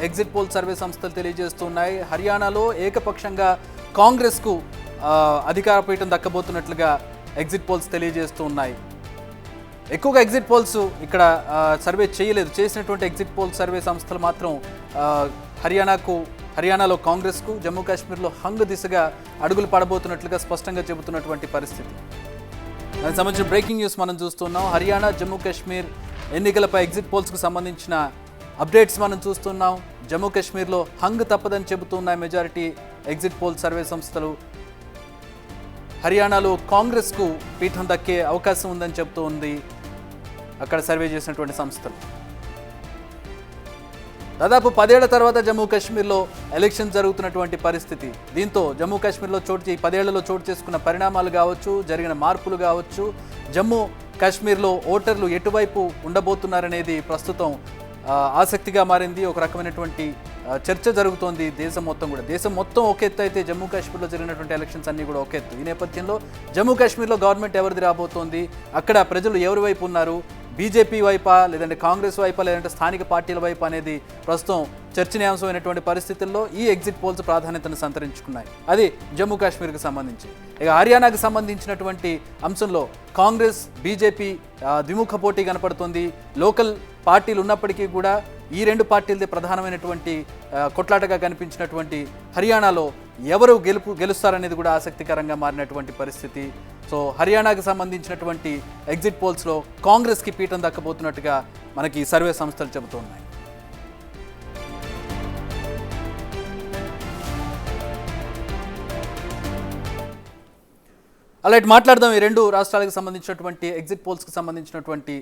Exit poll survey సంస్థలు తెలియజేస్తున్నాయి. హర్యానాలో ఏకపక్షంగా కాంగ్రెస్కు అధికార పీఠం దక్కబోతున్నట్లుగా ఎగ్జిట్ పోల్స్ తెలియజేస్తున్నాయి. ఎక్కువగా ఎగ్జిట్ పోల్స్ ఇక్కడ సర్వే చేయలేదు. చేసినటువంటి ఎగ్జిట్ పోల్ సర్వే సంస్థలు మాత్రం హర్యానాలో కాంగ్రెస్కు, జమ్మూ కాశ్మీర్లో హంగ్ దిశగా అడుగులు పడబోతున్నట్లుగా స్పష్టంగా చెబుతున్నటువంటి పరిస్థితి. దానికి సంబంధించిన బ్రేకింగ్ న్యూస్ మనం చూస్తున్నాం. హర్యానా, జమ్మూ కాశ్మీర్ ఎన్నికలపై ఎగ్జిట్ పోల్స్కు సంబంధించిన అప్డేట్స్ మనం చూస్తున్నాం. జమ్మూ కాశ్మీర్లో హంగ్ తప్పదని చెబుతున్నాయి మెజారిటీ ఎగ్జిట్ పోల్ సర్వే సంస్థలు. హర్యానాలో కాంగ్రెస్కు పీఠం దక్కే అవకాశం ఉందని చెబుతూ ఉంది అక్కడ సర్వే చేసినటువంటి సంస్థలు. దాదాపు 10 ఏళ్ల తర్వాత జమ్మూ కాశ్మీర్లో ఎలక్షన్ జరుగుతున్నటువంటి పరిస్థితి. దీంతో జమ్మూ కాశ్మీర్లో ఈ 10 ఏళ్లలో చోటు చేసుకున్న పరిణామాలు కావచ్చు, జరిగిన మార్పులు కావచ్చు, జమ్మూ కాశ్మీర్లో ఓటర్లు ఎటువైపు ఉండబోతున్నారనేది ప్రస్తుతం ఆసక్తిగా మారింది. ఒక రకమైనటువంటి చర్చ జరుగుతోంది దేశం మొత్తం కూడా. దేశం మొత్తం ఒక ఎత్తు అయితే జమ్మూ కాశ్మీర్లో జరిగినటువంటి ఎలక్షన్స్ అన్నీ కూడా ఒక ఎత్తు. ఈ నేపథ్యంలో జమ్మూ కాశ్మీర్లో గవర్నమెంట్ ఎవరిది రాబోతోంది, అక్కడ ప్రజలు ఎవరి వైపు ఉన్నారు, బీజేపీ వైపా లేదంటే కాంగ్రెస్ వైపా లేదంటే స్థానిక పార్టీల వైపు అనేది ప్రస్తుతం చర్చనీయాంశమైనటువంటి పరిస్థితుల్లో ఈ ఎగ్జిట్ పోల్స్ ప్రాధాన్యతను సంతరించుకున్నాయి. అది జమ్మూ కాశ్మీర్కి సంబంధించి. ఇక హర్యానాకు సంబంధించినటువంటి అంశంలో కాంగ్రెస్, బీజేపీ ద్విముఖ పోటీ కనపడుతుంది. లోకల్ పార్టీలు ఉన్నప్పటికీ కూడా ఈ రెండు పార్టీలదే ప్రధానమైనటువంటి కొట్లాటగా కనిపించినటువంటి హర్యానాలో ఎవరు గెలుస్తారనేది కూడా ఆసక్తికరంగా మారినటువంటి పరిస్థితి. సో హర్యానాకు సంబంధించినటువంటి ఎగ్జిట్ పోల్స్లో కాంగ్రెస్కి పీఠం దక్కబోతున్నట్టుగా మనకి సర్వే సంస్థలు చెబుతున్నాయి. అలాంటి మాట్లాడదాం. ఈ రెండు రాష్ట్రాలకు సంబంధించినటువంటి ఎగ్జిట్ పోల్స్కి సంబంధించినటువంటి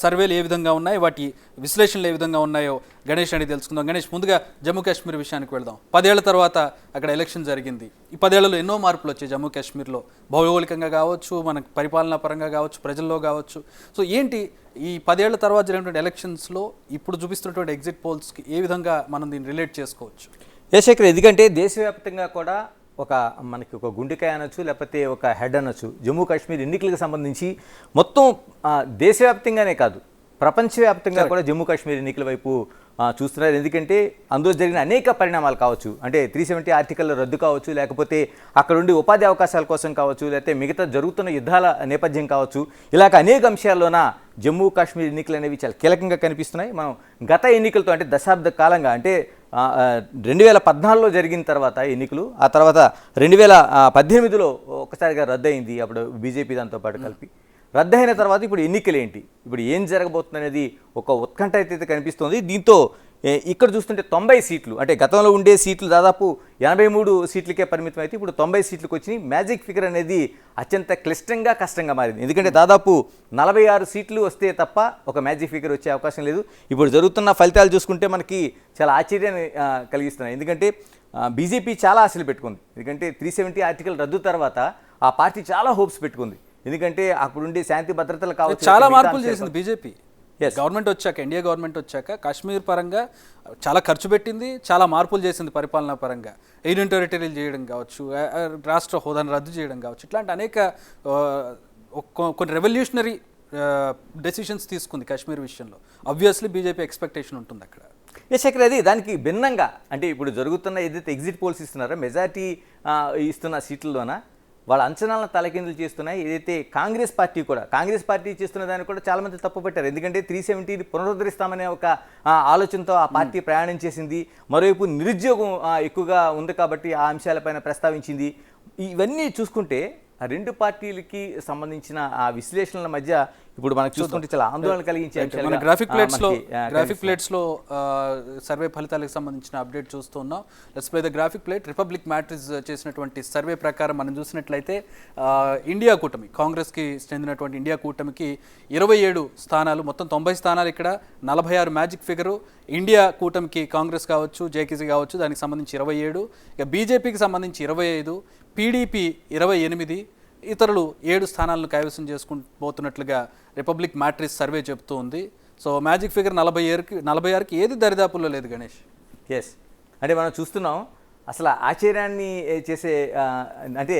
సర్వేలు ఏ విధంగా ఉన్నాయి, వాటి విశ్లేషణలు ఏ విధంగా ఉన్నాయో గణేష్ అని తెలుసుకుందాం. గణేష్, ముందుగా జమ్మూ కాశ్మీర్ విషయానికి వెళ్దాం. 10 ఏళ్ల తర్వాత అక్కడ ఎలక్షన్ జరిగింది. ఈ 10 ఏళ్లలో ఎన్నో మార్పులు వచ్చాయి జమ్మూ కాశ్మీర్లో, భౌగోళికంగా కావచ్చు, మనకు పరిపాలనా పరంగా కావచ్చు, ప్రజల్లో కావచ్చు. సో ఏంటి ఈ 10 ఏళ్ల తర్వాత జరిగినటువంటి ఎలక్షన్స్లో ఇప్పుడు చూపిస్తున్నటువంటి ఎగ్జిట్ పోల్స్కి ఏ విధంగా మనం దీన్ని రిలేట్ చేసుకోవచ్చు? యశేఖర్, ఎందుకంటే దేశవ్యాప్తంగా కూడా మనకి ఒక గుండెకాయ అనొచ్చు, లేకపోతే ఒక హెడ్ అనొచ్చు. జమ్మూ కాశ్మీర్ ఎన్నికలకు సంబంధించి మొత్తం దేశవ్యాప్తంగానే కాదు, ప్రపంచవ్యాప్తంగా కూడా జమ్మూ కాశ్మీర్ ఎన్నికల వైపు చూస్తున్నారు. ఎందుకంటే అందులో జరిగిన అనేక పరిణామాలు కావచ్చు, అంటే 370 ఆర్టికల్ రద్దు కావచ్చు, లేకపోతే అక్కడ ఉండి ఉపాధి అవకాశాల కోసం కావచ్చు, లేకపోతే మిగతా జరుగుతున్న యుద్ధాల నేపథ్యం కావచ్చు, ఇలాగ అనేక అంశాల్లోన జమ్మూ కాశ్మీర్ ఎన్నికలు అనేవి చాలా కీలకంగా కనిపిస్తున్నాయి. మనం గత ఎన్నికలతో అంటే దశాబ్ద కాలంగా, అంటే 2014లో జరిగిన తర్వాత ఎన్నికలు, ఆ తర్వాత 2018లో ఒక్కసారిగా రద్దయింది. అప్పుడు బీజేపీ దాంతో పాటు కలిపి రద్దయిన తర్వాత ఇప్పుడు ఎన్నికలు ఏంటి, ఇప్పుడు ఏం జరగబోతుంది అనేది ఒక ఉత్కంఠ అయితే కనిపిస్తుంది. దీంతో ఇక్కడ చూస్తుంటే 90 సీట్లు, అంటే గతంలో ఉండే సీట్లు దాదాపు 83 సీట్లకే పరిమితం అయితే ఇప్పుడు 90 సీట్లకు వచ్చినాయి. మ్యాజిక్ ఫిగర్ అనేది అత్యంత కష్టంగా మారింది. ఎందుకంటే దాదాపు 46 సీట్లు వస్తే తప్ప ఒక మ్యాజిక్ ఫిగర్ వచ్చే అవకాశం లేదు. ఇప్పుడు జరుగుతున్న ఫలితాలు చూసుకుంటే మనకి చాలా ఆశ్చర్యాన్ని కలిగిస్తున్నాయి. ఎందుకంటే బీజేపీ చాలా ఆశలు పెట్టుకుంది. ఎందుకంటే 370 ఆర్టికల్ రద్దు తర్వాత ఆ పార్టీ చాలా హోప్స్ పెట్టుకుంది. ఎందుకంటే అప్పుడుండే శాంతి భద్రతలు కావచ్చు, చాలా మార్పులు చేసింది బీజేపీ. గవర్నమెంట్ వచ్చాక, ఎన్డీఏ గవర్నమెంట్ వచ్చాక కాశ్మీర్ పరంగా చాలా ఖర్చు పెట్టింది, చాలా మార్పులు చేసింది పరిపాలనా పరంగా. యూనియన్ టెరిటరీలు చేయడం కావచ్చు, రాష్ట్ర హోదాను రద్దు చేయడం కావచ్చు, ఇట్లాంటి అనేక కొన్ని రెవల్యూషనరీ డెసిషన్స్ తీసుకుంది కాశ్మీర్ విషయంలో. ఆబ్వియస్లీ బీజేపీ ఎక్స్పెక్టేషన్ ఉంటుంది అక్కడ. యశేఖర్, అది దానికి భిన్నంగా, అంటే ఇప్పుడు జరుగుతున్న ఏదైతే ఎగ్జిట్ పోల్స్ ఇస్తున్నారో మెజారిటీ ఇస్తున్న సీట్లలోన వాళ్ళ అంచనాలను తలకిందులు చేస్తున్నాయి. ఏదైతే కాంగ్రెస్ పార్టీ చేస్తున్న దాన్ని కూడా చాలామంది తప్పుపట్టారు. ఎందుకంటే 370 పునరుద్ధరిస్తామనే ఒక ఆలోచనతో ఆ పార్టీ ప్రయాణం చేసింది. మరోవైపు నిరుద్యోగం ఎక్కువగా ఉంది కాబట్టి ఆ అంశాలపైన ప్రస్తావించింది. ఇవన్నీ చూసుకుంటే ఆ రెండు పార్టీలకి సంబంధించిన ఆ విశ్లేషణల మధ్య ఇప్పుడు మనకు చూసుకుంటే చాలా ఆందోళన కలిగించే గ్రాఫిక్ ప్లేట్స్లో సర్వే ఫలితాలకు సంబంధించిన అప్డేట్ చూస్తున్నాం. Let's play the graphic plate. Republic matrix చేసినటువంటి సర్వే ప్రకారం మనం చూసినట్లయితే ఇండియా కూటమి, కాంగ్రెస్కి చెందినటువంటి ఇండియా కూటమికి 27 స్థానాలు, మొత్తం 90 స్థానాలు. ఇక్కడ 46 మ్యాజిక్ ఫిగరు. ఇండియా కూటమికి కాంగ్రెస్ కావచ్చు, జేకేసీ కావచ్చు, దానికి సంబంధించి 27. ఇక బీజేపీకి సంబంధించి 25, పీడీపీ 28, ఇతరులు 7 స్థానాలను కైవసం చేసుకుపోతున్నట్లుగా రిపబ్లిక్ మ్యాట్రిక్స్ సర్వే చెబుతూ ఉంది. సో మ్యాజిక్ ఫిగర్ 46కి ఏది దరిదాపుల్లో లేదు గణేష్. ఎస్, అంటే మనం చూస్తున్నాం అసలు ఆశ్చర్యాన్ని చేసే, అంటే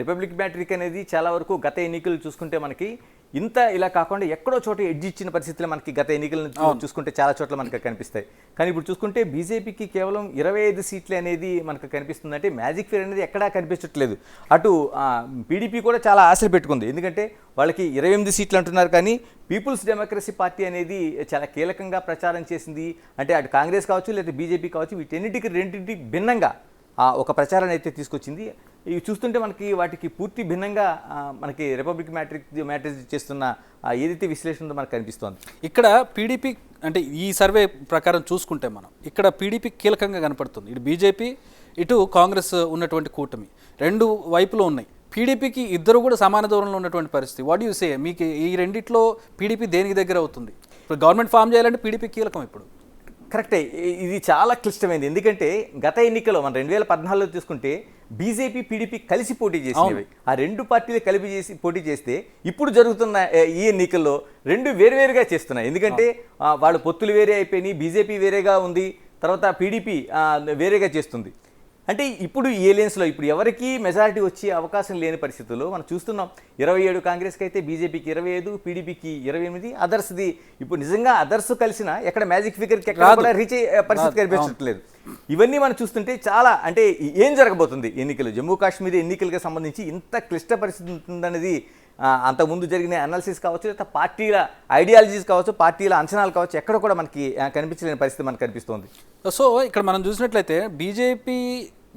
రిపబ్లిక్ మ్యాట్రిక్ అనేది చాలా వరకు గత ఎన్నికలు చూసుకుంటే మనకి ఇంత ఇలా కాకుండా ఎక్కడో చోట ఎడ్జ్ ఇచ్చిన పరిస్థితులు మనకి గత ఎన్నికలను చూసుకుంటే చాలా చోట్ల మనకు కనిపిస్తాయి. కానీ ఇప్పుడు చూసుకుంటే బీజేపీకి కేవలం 25 సీట్లు అనేది మనకు కనిపిస్తుంది. అంటే మ్యాజిక్ ఫిగర్ అనేది ఎక్కడా కనిపించట్లేదు. అటు పీడీపీ కూడా చాలా ఆశలు పెట్టుకుంది, ఎందుకంటే వాళ్ళకి 28 సీట్లు అంటున్నారు, కానీ పీపుల్స్ డెమోక్రసీ పార్టీ అనేది చాలా కీలకంగా ప్రచారం చేసింది. అంటే అటు కాంగ్రెస్ కావచ్చు లేదా బీజేపీ కావచ్చు, రెండింటికి భిన్నంగా ఒక ప్రచారాన్ని అయితే తీసుకొచ్చింది. ఇవి చూస్తుంటే మనకి వాటికి పూర్తి భిన్నంగా మనకి రిపబ్లిక్ మ్యాట్రిక్స్ చేస్తున్న ఏదైతే విశ్లేషణ ఉందో మనకు కనిపిస్తోంది. ఇక్కడ పీడీపీ అంటే ఈ సర్వే ప్రకారం చూసుకుంటే మనం ఇక్కడ పీడీపీ కీలకంగా కనపడుతుంది. ఇటు బీజేపీ ఇటు కాంగ్రెస్ ఉన్నటువంటి కూటమి రెండు వైపులో ఉన్నాయి. పీడీపీకి ఇద్దరు కూడా సమాన దూరంలో ఉన్నటువంటి పరిస్థితి. వాట్ యూ సే, మీకు ఈ రెండిట్లో పీడీపీ దేనికి దగ్గర అవుతుంది? ఇప్పుడు గవర్నమెంట్ ఫామ్ చేయాలంటే పీడీపీ కీలకం. ఇప్పుడు కరెక్టే, ఇది చాలా క్లిష్టమైంది. ఎందుకంటే గత ఎన్నికల్లో మనం 2014లో చూసుకుంటే బీజేపీ పీడీపీ కలిసి పోటీ చేసినవి. ఆ రెండు పార్టీలు కలిపి పోటీ చేస్తే ఇప్పుడు జరుగుతున్న ఈ ఎన్నికల్లో రెండు వేరువేరుగా చేస్తున్నాయి. ఎందుకంటే వాళ్ళు పొత్తులు వేరే అయిపోయినాయి, బీజేపీ వేరేగా ఉంది, తర్వాత పీడీపీ వేరేగా చేస్తుంది. అంటే ఇప్పుడు ఈ ఏలియన్స్లో ఇప్పుడు ఎవరికి మెజారిటీ వచ్చే అవకాశం లేని పరిస్థితుల్లో మనం చూస్తున్నాం. 27 కాంగ్రెస్కి అయితే బీజేపీకి 25, పీడీపీకి 28. అదర్స్ది ఇప్పుడు నిజంగా అదర్స్ కలిసిన ఎక్కడ మ్యాజిక్ ఫిగర్కి ఎక్కడ కూడా రీచ్ అయ్యే పరిస్థితి కనిపించట్లేదు. ఇవన్నీ మనం చూస్తుంటే చాలా అంటే ఏం జరగబోతుంది ఎన్నికలు, జమ్మూ కాశ్మీర్ ఎన్నికలకు సంబంధించి ఇంత క్లిష్ట పరిస్థితి ఉంటుందనేది అంతకుముందు జరిగిన అనాలిసిస్ కావచ్చు, లేదా పార్టీల ఐడియాలజీస్ కావచ్చు, పార్టీల అంచనాలు కావచ్చు, ఎక్కడ కూడా మనకి కనిపించలేని పరిస్థితి మనకు కనిపిస్తోంది. సో ఇక్కడ మనం చూసినట్లయితే బీజేపీ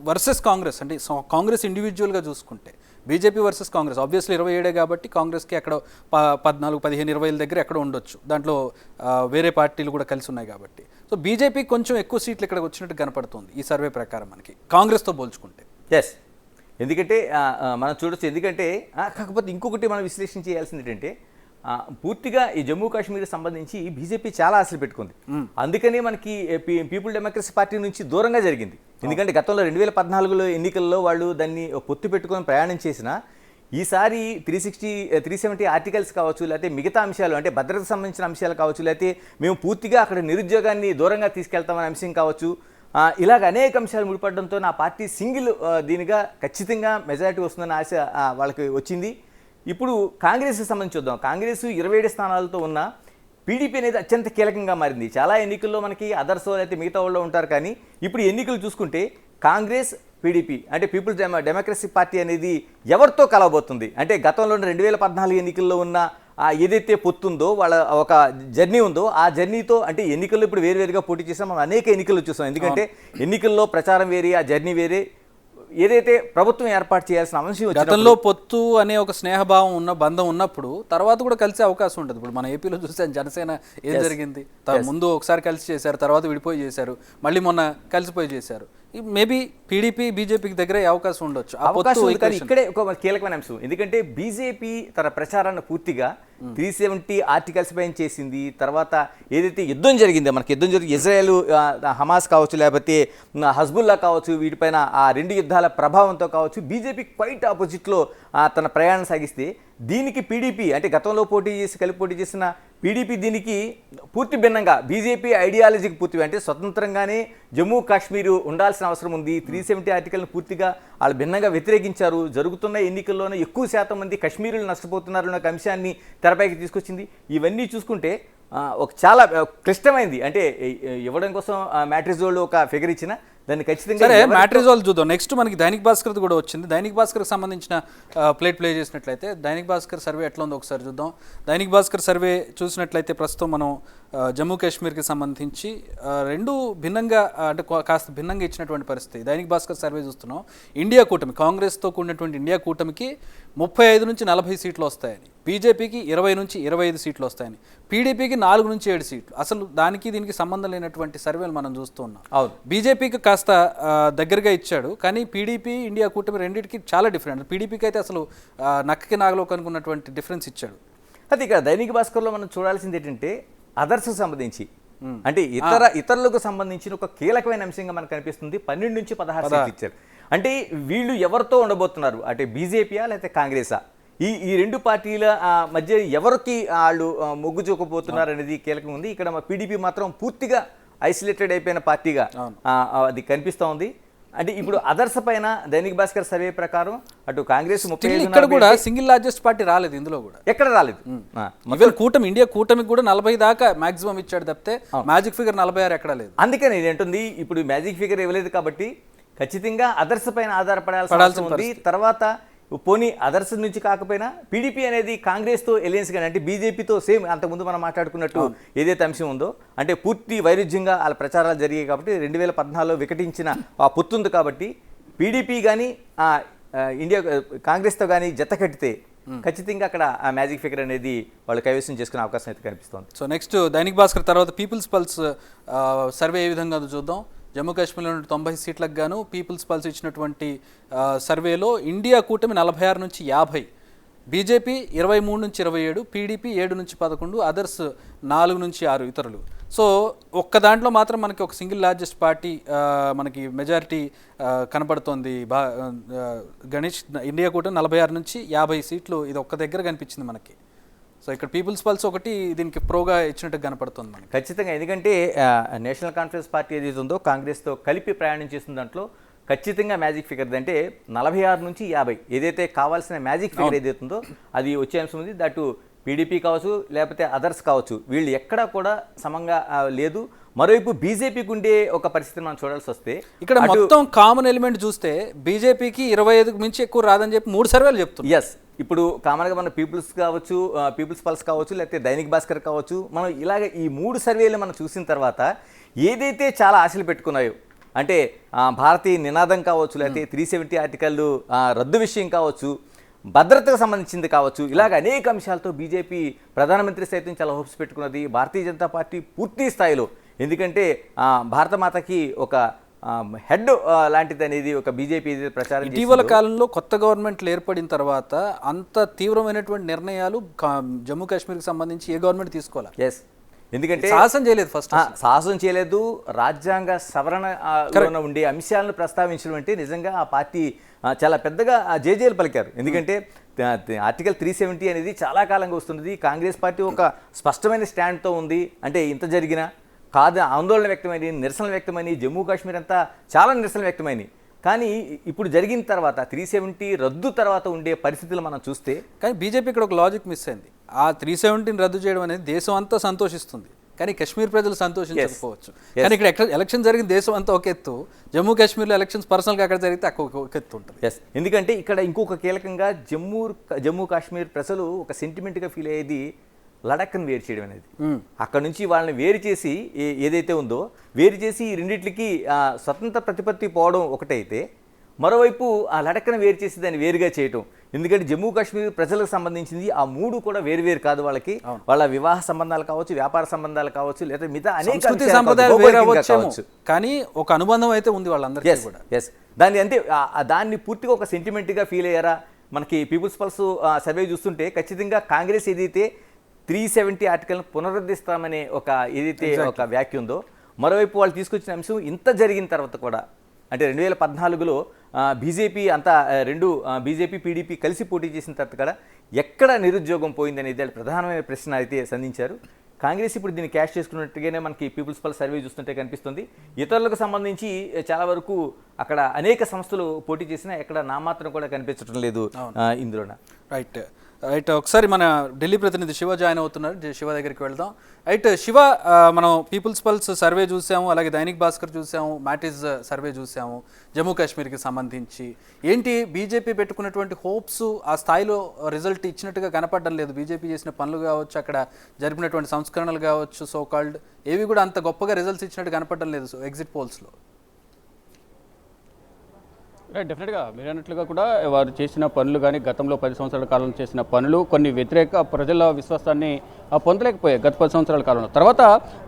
వర్సెస్ కాంగ్రెస్, అంటే కాంగ్రెస్ ఇండివిజువల్గా చూసుకుంటే బీజేపీ వర్సెస్ కాంగ్రెస్ ఆబ్వియస్లీ 27 కాబట్టి కాంగ్రెస్కి అక్కడ 14, 15, 20 దగ్గర ఎక్కడ ఉండొచ్చు. దాంట్లో వేరే పార్టీలు కూడా కలిసి ఉన్నాయి కాబట్టి. సో బీజేపీ కొంచెం ఎక్కువ సీట్లు ఇక్కడ వచ్చినట్టు కనపడుతుంది ఈ సర్వే ప్రకారం మనకి కాంగ్రెస్తో పోల్చుకుంటే. ఎస్, ఎందుకంటే మనం చూడొచ్చు. ఎందుకంటే కాకపోతే ఇంకొకటి మనం విశ్లేషణ చేయాల్సింది ఏంటంటే పూర్తిగా ఈ జమ్మూ కాశ్మీర్ సంబంధించి బీజేపీ చాలా ఆశలు పెట్టుకుంది. అందుకనే మనకి పీపుల్ డెమోక్రసీ పార్టీ నుంచి దూరంగా జరిగింది. ఎందుకంటే గతంలో 2014లో ఎన్నికల్లో వాళ్ళు దాన్ని పొత్తు పెట్టుకొని ప్రయాణం చేసిన ఈసారి 370 ఆర్టికల్స్ కావచ్చు, లేకపోతే మిగతా అంశాలు అంటే భద్రతకు సంబంధించిన అంశాలు కావచ్చు, లేకపోతే మేము పూర్తిగా అక్కడ నిరుద్యోగాన్ని దూరంగా తీసుకెళ్తామనే అంశం కావచ్చు, ఇలాగ అనేక అంశాలు ముడిపడడంతో నా పార్టీ సింగిల్ దీనిగా ఖచ్చితంగా మెజారిటీ వస్తుందన్న ఆశ వాళ్ళకి వచ్చింది. ఇప్పుడు కాంగ్రెస్కి సంబంధించి చూద్దాం. కాంగ్రెస్ 27 స్థానాలతో ఉన్న పీడీపీ అనేది అత్యంత కీలకంగా మారింది. చాలా ఎన్నికల్లో మనకి అదర్స్ అయితే మిగతా వాళ్ళు ఉంటారు, కానీ ఇప్పుడు ఎన్నికలు చూసుకుంటే కాంగ్రెస్ పీడీపీ అంటే పీపుల్స్ డెమోక్రసీ పార్టీ అనేది ఎవరితో కలవబోతుంది అంటే గతంలో 2014 ఎన్నికల్లో ఉన్న ఏదైతే పొత్తుందో వాళ్ళ ఒక జర్నీ ఉందో ఆ జర్నీతో అంటే ఎన్నికల్లో ఇప్పుడు వేరువేరుగా పోటీ చేసాం, మనం అనేక ఎన్నికలు చూసాం. ఎందుకంటే ఎన్నికల్లో ప్రచారం వేరే, ఆ జర్నీ వేరే. ఏదైతే ప్రభుత్వం ఏర్పాటు చేయాల్సిన అంశం గతంలో పొత్తు అనే ఒక స్నేహభావం ఉన్న బంధం ఉన్నప్పుడు తర్వాత కూడా కలిసే అవకాశం ఉంటుంది. ఇప్పుడు మన ఏపీలో చూసాను జనసేన ఏం జరిగింది, ముందు ఒకసారి కలిసి చేశారు, తర్వాత విడిపోయి చేశారు, మళ్ళీ మొన్న కలిసిపోయి చేశారు. మేబీ పీడీపీ బీజేపీకి దగ్గర అవకాశం ఉండొచ్చు. ఇక్కడే ఒక కీలకమైన అంశం, ఎందుకంటే బీజేపీ తన ప్రచారాన్ని పూర్తిగా 370 ఆర్టికల్స్ పైన చేసింది. తర్వాత ఏదైతే యుద్ధం జరిగిందో మనకి యుద్ధం జరిగి ఇజ్రాయెల్ హమాస్ కావచ్చు, లేకపోతే హజ్బుల్లా కావచ్చు, వీటిపైన ఆ రెండు యుద్ధాల ప్రభావంతో కావచ్చు బీజేపీ క్వైట్ ఆపోజిట్లో తన ప్రయాణం సాగిస్తే దీనికి పీడీపీ అంటే గతంలో కలిపి పోటీ చేసిన పీడీపీ దీనికి పూర్తి భిన్నంగా బీజేపీ ఐడియాలజీకి పూర్తిగా అంటే స్వతంత్రంగానే జమ్మూ కాశ్మీర్ ఉండాల్సిన అవసరం ఉంది. 370 ఆర్టికల్ని పూర్తిగా వాళ్ళు భిన్నంగా వ్యతిరేకించారు. జరుగుతున్న ఎన్నికల్లోనే ఎక్కువ శాతం మంది కశ్మీరులు నష్టపోతున్నారు అనే ఒక అంశాన్ని తెరపైకి తీసుకొచ్చింది. ఇవన్నీ చూసుకుంటే ఒక చాలా క్లిష్టమైంది. అంటే ఇవ్వడం కోసం మ్యాట్రిజోల్ ఒక ఫిగర్ ఇచ్చిన దాన్ని ఖచ్చితంగా సరే మ్యాట్రిజోల్ చూద్దాం. నెక్స్ట్ మనకి దైనిక్ భాస్కర్ కూడా వచ్చింది. దైనిక్ భాస్కర్కి సంబంధించిన ప్లే చేసినట్లయితే దైనిక్ భాస్కర్ సర్వే ఎట్లా ఉందో ఒకసారి చూద్దాం. దైనిక్ భాస్కర్ సర్వే చూసినట్లయితే ప్రస్తుతం మనం జమ్మూ కాశ్మీర్కి సంబంధించి రెండు భిన్నంగా అంటే కాస్త భిన్నంగా ఇచ్చినటువంటి పరిస్థితి. దైనిక్ భాస్కర్ సర్వే చూస్తున్నాం. ఇండియా కూటమి కాంగ్రెస్తో కూడినటువంటి ఇండియా కూటమికి 35 నుంచి 40 సీట్లు వస్తాయని, బీజేపీకి 20 నుంచి 25 సీట్లు వస్తాయని, పీడీపీకి 4 నుంచి 7 సీట్లు. అసలు దానికి దీనికి సంబంధం లేనటువంటి సర్వేలు మనం చూస్తూ ఉన్నాం. బీజేపీకి కాస్త దగ్గరగా ఇచ్చాడు, కానీ పీడీపీ ఇండియా కూటమి రెండింటికి చాలా డిఫరెంట్. పీడీపీకి అయితే అసలు నక్కకి నాగలో కనుకున్నటువంటి డిఫరెన్స్ ఇచ్చాడు. అది ఇక్కడ దైనిక్ భాస్కర్లో మనం చూడాల్సింది ఏంటంటే అదర్స్కు సంబంధించి అంటే ఇతరులకు సంబంధించిన ఒక కీలకమైన అంశంగా మనకు కనిపిస్తుంది. 12 నుంచి 16 సీట్లు ఇచ్చారు. అంటే వీళ్ళు ఎవరితో ఉండబోతున్నారు అంటే బీజేపీయా లేకపోతే కాంగ్రెసా, ఈ రెండు పార్టీల మధ్య ఎవరికి వాళ్ళు మొగ్గు చూపబోతున్నారు అనేది కీలకం ఉంది. ఇక్కడ పీడీపీ మాత్రం పూర్తిగా ఐసోలేటెడ్ అయిపోయిన పార్టీగా అది కనిపిస్తూ ఉంది. అంటే ఇప్పుడు అదర్స్ పైన దైనిక్ భాస్కర్ సర్వే ప్రకారం అటు కాంగ్రెస్ 35 ఇక్కడ కూడా సింగిల్ లార్జెస్ట్ పార్టీ రాలేదు ఇందులో కూడా, ఎక్కడ రాలేదు. ఈవెన్ కూటమి ఇండియా కూటమికి కూడా 40 దాకా మాక్సిమం ఇచ్చాడు తప్పితే మ్యాజిక్ ఫిగర్ 46 ఎక్కడా లేదు. అందుకని ఇది ఏంటుంది, ఇప్పుడు మ్యాజిక్ ఫిగర్ ఇవ్వలేదు కాబట్టి ఖచ్చితంగా అదర్స్ పైన ఆధారపడాల్సి ఉంది. తర్వాత పోనీ అదర్స్ నుంచి కాకపోయినా పీడీపీ అనేది కాంగ్రెస్తో ఎలియన్స్ కానీ, అంటే బీజేపీతో సేమ్ అంతకుముందు మనం మాట్లాడుకున్నట్టు ఏదైతే అంశం ఉందో, అంటే పూర్తి వైరుధ్యంగా వాళ్ళ ప్రచారాలు జరిగాయి కాబట్టి 2014లో వికటించిన ఆ పొత్తు ఉంది కాబట్టి పీడీపీ కానీ ఇండియా కాంగ్రెస్తో కానీ జత కట్టితే ఖచ్చితంగా అక్కడ ఆ మ్యాజిక్ ఫిగర్ అనేది వాళ్ళు కైవసం చేసుకునే అవకాశం అయితే కనిపిస్తుంది. సో నెక్స్ట్ దైనిక్ భాస్కర్ తర్వాత పీపుల్స్ పల్స్ సర్వే ఏ విధంగా చూద్దాం. జమ్మూ కాశ్మీర్లో 90 సీట్లకు గాను పీపుల్స్ పల్స్ ఇచ్చినటువంటి సర్వేలో ఇండియా కూటమి 46 నుంచి 50, బీజేపీ 23 నుంచి 27, పీడీపీ 7 నుంచి 11, అదర్స్ 4 నుంచి 6 ఇతరులు. సో ఒక్క దాంట్లో మాత్రం మనకి ఒక సింగిల్ లార్జెస్ట్ పార్టీ మనకి మెజారిటీ కనబడుతోంది. గణేష్ ఇండియా కూటమి 46 నుంచి 50 సీట్లు, ఇది ఒక్క దగ్గర కనిపించింది మనకి. సో ఇక్కడ పీపుల్స్ పల్స్ ఒకటి దీనికి ప్రోగా ఇచ్చినట్టు కనపడుతుంది మనకి ఖచ్చితంగా. ఎందుకంటే నేషనల్ కాన్ఫరెన్స్ పార్టీ ఏదైతే ఉందో కాంగ్రెస్తో కలిపి ప్రయాణం చేసిన దాంట్లో ఖచ్చితంగా మ్యాజిక్ ఫిగర్ అంటే 46 నుంచి 50 ఏదైతే కావాల్సిన మ్యాజిక్ ఫిగర్ ఏదైతే ఉందో అది వచ్చే అంశం ఉంది. దట్టు పీడీపీ కావచ్చు లేకపోతే అదర్స్ కావచ్చు, వీళ్ళు ఎక్కడా కూడా సమంగా లేదు. మరోవైపు బీజేపీకి ఉండే ఒక పరిస్థితిని మనం చూడాల్సి వస్తే ఇక్కడ మొత్తం కామన్ ఎలిమెంట్ చూస్తే బీజేపీకి 25కు మించి ఎక్కువ రాదని చెప్పి 3 సర్వేలు చెప్తున్నారు. ఎస్, ఇప్పుడు కామన్గా మన పీపుల్స్ కావచ్చు, పీపుల్స్ పల్స్ కావచ్చు, లేకపోతే దైనిక్ భాస్కర్ కావచ్చు, మనం ఇలాగ ఈ 3 సర్వేలు మనం చూసిన తర్వాత ఏదైతే చాలా ఆశలు పెట్టుకున్నాయో, అంటే భారతీయ నినాదం కావచ్చు, లేకపోతే 370 ఆర్టికల్ రద్దు విషయం కావచ్చు, భద్రతకు సంబంధించింది కావచ్చు, ఇలాగ అనేక అంశాలతో బీజేపీ ప్రధానమంత్రి సైతం చాలా హోప్స్ పెట్టుకున్నది. భారతీయ జనతా పార్టీ పూర్తి స్థాయిలో, ఎందుకంటే భారతమాతకి ఒక హెడ్ లాంటిది అనేది ఒక బీజేపీ ప్రచారం. ఇటీవల కాలంలో కొత్త గవర్నమెంట్లు ఏర్పడిన తర్వాత అంత తీవ్రమైనటువంటి నిర్ణయాలు జమ్మూ కాశ్మీర్కి సంబంధించి ఏ గవర్నమెంట్ తీసుకోవాలి. ఎస్, ఎందుకంటే సాహసం చేయలేదు. ఫస్ట్ సాహసం చేయలేదు. రాజ్యాంగ సవరణ ఉండే అంశాలను ప్రస్తావించడం అంటే నిజంగా ఆ పార్టీ చాలా పెద్దగా జేజేలు పలికారు. ఎందుకంటే ఆర్టికల్ 370 అనేది చాలా కాలంగా వస్తున్నది. కాంగ్రెస్ పార్టీ ఒక స్పష్టమైన స్టాండ్తో ఉంది. అంటే ఇంత జరిగినా కాదు ఆందోళన వ్యక్తమైంది, నిరసన వ్యక్తమైంది, జమ్మూ కాశ్మీర్ అంతా చాలా నిరసన వ్యక్తమైంది. కానీ ఇప్పుడు జరిగిన తర్వాత 370 రద్దు తర్వాత ఉండే పరిస్థితులు మనం చూస్తే, కానీ బీజేపీ ఇక్కడ ఒక లాజిక్ మిస్ అయింది. ఆ 370ని రద్దు చేయడం అనేది దేశం అంతా సంతోషిస్తుంది, కానీ కాశ్మీర్ ప్రజలు సంతోషించకపోవచ్చు. కానీ ఇక్కడ ఎలక్షన్ జరిగిన దేశం అంతా ఒక ఎత్తు, జమ్మూ కాశ్మీర్లో ఎలక్షన్స్ పర్సనల్గా అక్కడ జరిగితే ఒక ఎత్తు ఉంటుంది. ఎస్, ఎందుకంటే ఇక్కడ ఇంకొక కీలకంగా జమ్మూ కాశ్మీర్ ప్రజలు ఒక సెంటిమెంట్గా ఫీల్ అయ్యేది లడాఖ్ని వేరు చేయడం అనేది. అక్కడ నుంచి వాళ్ళని వేరు చేసి ఏదైతే ఉందో వేరు చేసి ఈ రెండింటికి స్వతంత్ర ప్రతిపత్తి పోవడం ఒకటైతే, మరోవైపు ఆ లడాఖ్ని వేరు చేసి దాన్ని వేరుగా చేయటం. ఎందుకంటే జమ్మూ కాశ్మీర్ ప్రజలకు సంబంధించింది ఆ 3 కూడా వేరు కాదు. వాళ్ళకి వాళ్ళ వివాహ సంబంధాలు కావచ్చు, వ్యాపార సంబంధాలు కావచ్చు, లేదా మిగతా అనేక సంప్రదాయాలు, కానీ ఒక అనుబంధం అయితే ఉంది వాళ్ళందరికీ కూడా. ఎస్, దాన్ని పూర్తిగా ఒక సెంటిమెంట్గా ఫీల్ అయ్యారా? మనకి పీపుల్స్ పల్స్ సర్వే చూస్తుంటే ఖచ్చితంగా కాంగ్రెస్ ఏదైతే 370 ఆర్టికల్ను పునరుద్ధరిస్తామనే ఏదైతే ఒక వ్యాఖ్య ఉందో, మరోవైపు వాళ్ళు తీసుకొచ్చిన అంశం ఇంత జరిగిన తర్వాత కూడా, అంటే 2014లో బీజేపీ అంతా బీజేపీ పీడీపీ కలిసి పోటీ చేసిన తర్వాత కూడా ఎక్కడ నిరుద్యోగం పోయిందనేది ప్రధానమైన ప్రశ్న అయితే సంధించారు. కాంగ్రెస్ ఇప్పుడు దీన్ని క్యాష్ చేసుకున్నట్టుగానే మనకి పీపుల్స్ పల్స్ సర్వే చూస్తుంటే కనిపిస్తుంది. ఇతరులకు సంబంధించి చాలా వరకు అక్కడ అనేక సంస్థలు పోటీ చేసినా ఎక్కడ నామాత్రం కూడా కనిపించడం లేదు ఇందులోన. రైట్, ఒకసారి మన ఢిల్లీ ప్రతినిధి శివ జాయిన్ అవుతున్నారు, శివ దగ్గరికి వెళ్దాం. రైట్ శివ, మనం పీపుల్స్ పల్స్ సర్వే చూసాము, అలాగే దైనిక్ భాస్కర్ చూసాము, మ్యాటిజ్ సర్వే చూసాము. జమ్మూ కాశ్మీర్కి సంబంధించి ఏంటి బీజేపీ పెట్టుకున్నటువంటి హోప్స్ ఆ స్థాయిలో రిజల్ట్ ఇచ్చినట్టుగా కనపడడం లేదు. బీజేపీ చేసిన పనులు కావచ్చు, అక్కడ జరిపినటువంటి సంస్కరణలు కావచ్చు, సో కాల్డ్ ఏవి కూడా అంత గొప్పగా రిజల్ట్స్ ఇచ్చినట్టు కనపడడం లేదు ఎగ్జిట్ పోల్స్లో. డెఫినెట్గా మీరు అన్నట్లుగా కూడా వారు చేసిన పనులు కానీ గతంలో 10 సంవత్సరాల కాలంలో చేసిన పనులు కొన్ని వ్యతిరేక ప్రజల విశ్వాసాన్ని పొందలేకపోయాయి గత 10 సంవత్సరాల కాలంలో. తర్వాత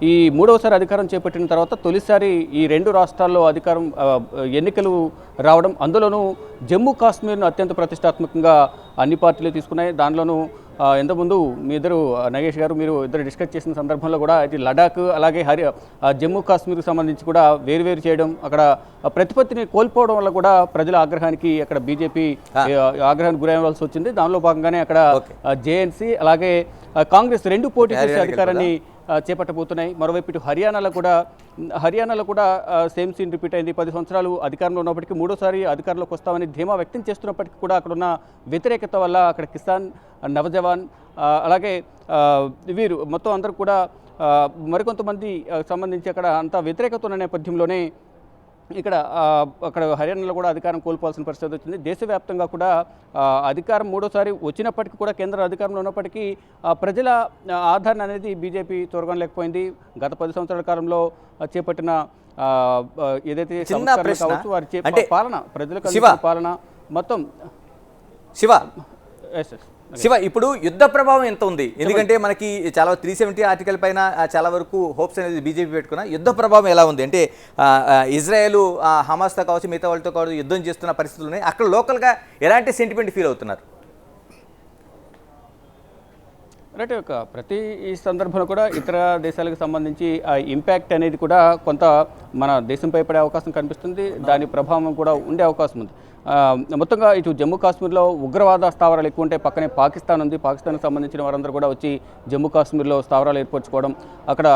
ఈ 3వసారి అధికారం చేపట్టిన తర్వాత తొలిసారి ఈ 2 రాష్ట్రాల్లో అధికారం ఎన్నికలు రావడం, అందులోనూ జమ్మూ కాశ్మీర్ను అత్యంత ప్రతిష్టాత్మకంగా అన్ని పార్టీలు తీసుకున్నాయి. దానిలోనూ ఇంతకుముందు మీ ఇద్దరు నగేష్ గారు మీరు ఇద్దరు డిస్కస్ చేసిన సందర్భంలో కూడా ఇది లడాక్ అలాగే జమ్మూ కాశ్మీర్కి సంబంధించి కూడా వేరు చేయడం, అక్కడ ప్రతిపత్తిని కోల్పోవడం వల్ల కూడా ప్రజల ఆగ్రహానికి అక్కడ బీజేపీ ఆగ్రహానికి గురవ్వాల్సి వచ్చింది. దానిలో భాగంగానే అక్కడ జేఎన్సీ అలాగే కాంగ్రెస్ 2 పోటీ చేసే అధికారాన్ని చేపట్టబోతున్నాయి. మరోవైపు ఇటు హర్యానాలో కూడా సేమ్ సీన్ రిపీట్ అయింది. 10 సంవత్సరాలు అధికారంలో ఉన్నప్పటికీ మూడోసారి అధికారంలోకి వస్తామని ధీమా వ్యక్తం చేస్తున్నప్పటికీ కూడా అక్కడున్న వ్యతిరేకత వల్ల అక్కడ కిసాన్, నవజవాన్, అలాగే వీరు మొత్తం అందరూ కూడా మరికొంతమంది సంబంధించి అక్కడ అంత వ్యతిరేకత ఉన్న నేపథ్యంలోనే అక్కడ హర్యానాలో కూడా అధికారం కోల్పోవాల్సిన పరిస్థితి వచ్చింది. దేశవ్యాప్తంగా కూడా అధికారం మూడోసారి వచ్చినప్పటికీ కూడా కేంద్ర అధికారంలో ఉన్నప్పటికీ ప్రజల ఆదరణ అనేది బీజేపీ తొరగలేకపోయింది. గత 10 సంవత్సరాల కాలంలో చేపట్టిన ఏదైతే కావచ్చు వారి పాలన, ప్రజలకు పాలన మొత్తం శివ, ఇప్పుడు యుద్ధ ప్రభావం ఎంత ఉంది? ఎందుకంటే మనకి చాలా 370 ఆర్టికల్ పైన చాలా వరకు హోప్స్ అనేది బీజేపీ పెట్టుకున్న యుద్ధ ప్రభావం ఎలా ఉంది అంటే ఇజ్రాయెల్ హమాస్తో కావచ్చు, మిగతా వాళ్ళతో కావచ్చు యుద్ధం చేస్తున్న పరిస్థితులు ఉన్నాయి. అక్కడ లోకల్గా ఎలాంటి సెంటిమెంట్ ఫీల్ అవుతున్నారు? రైట్, ప్రతి ఈ సందర్భంలో కూడా ఇతర దేశాలకు సంబంధించి ఆ ఇంపాక్ట్ అనేది కూడా కొంత మన దేశంపై పడే అవకాశం కనిపిస్తుంది. దాని ప్రభావం కూడా ఉండే అవకాశం ఉంది. మొత్తంగా ఇటు జమ్మూ కాశ్మీర్లో ఉగ్రవాద స్థావరాలు ఎక్కువ ఉంటాయి. పక్కనే పాకిస్తాన్ ఉంది. పాకిస్తాన్కి సంబంధించిన వారందరూ కూడా వచ్చి జమ్మూ కాశ్మీర్లో స్థావరాలు ఏర్పరచుకోవడం, అక్కడ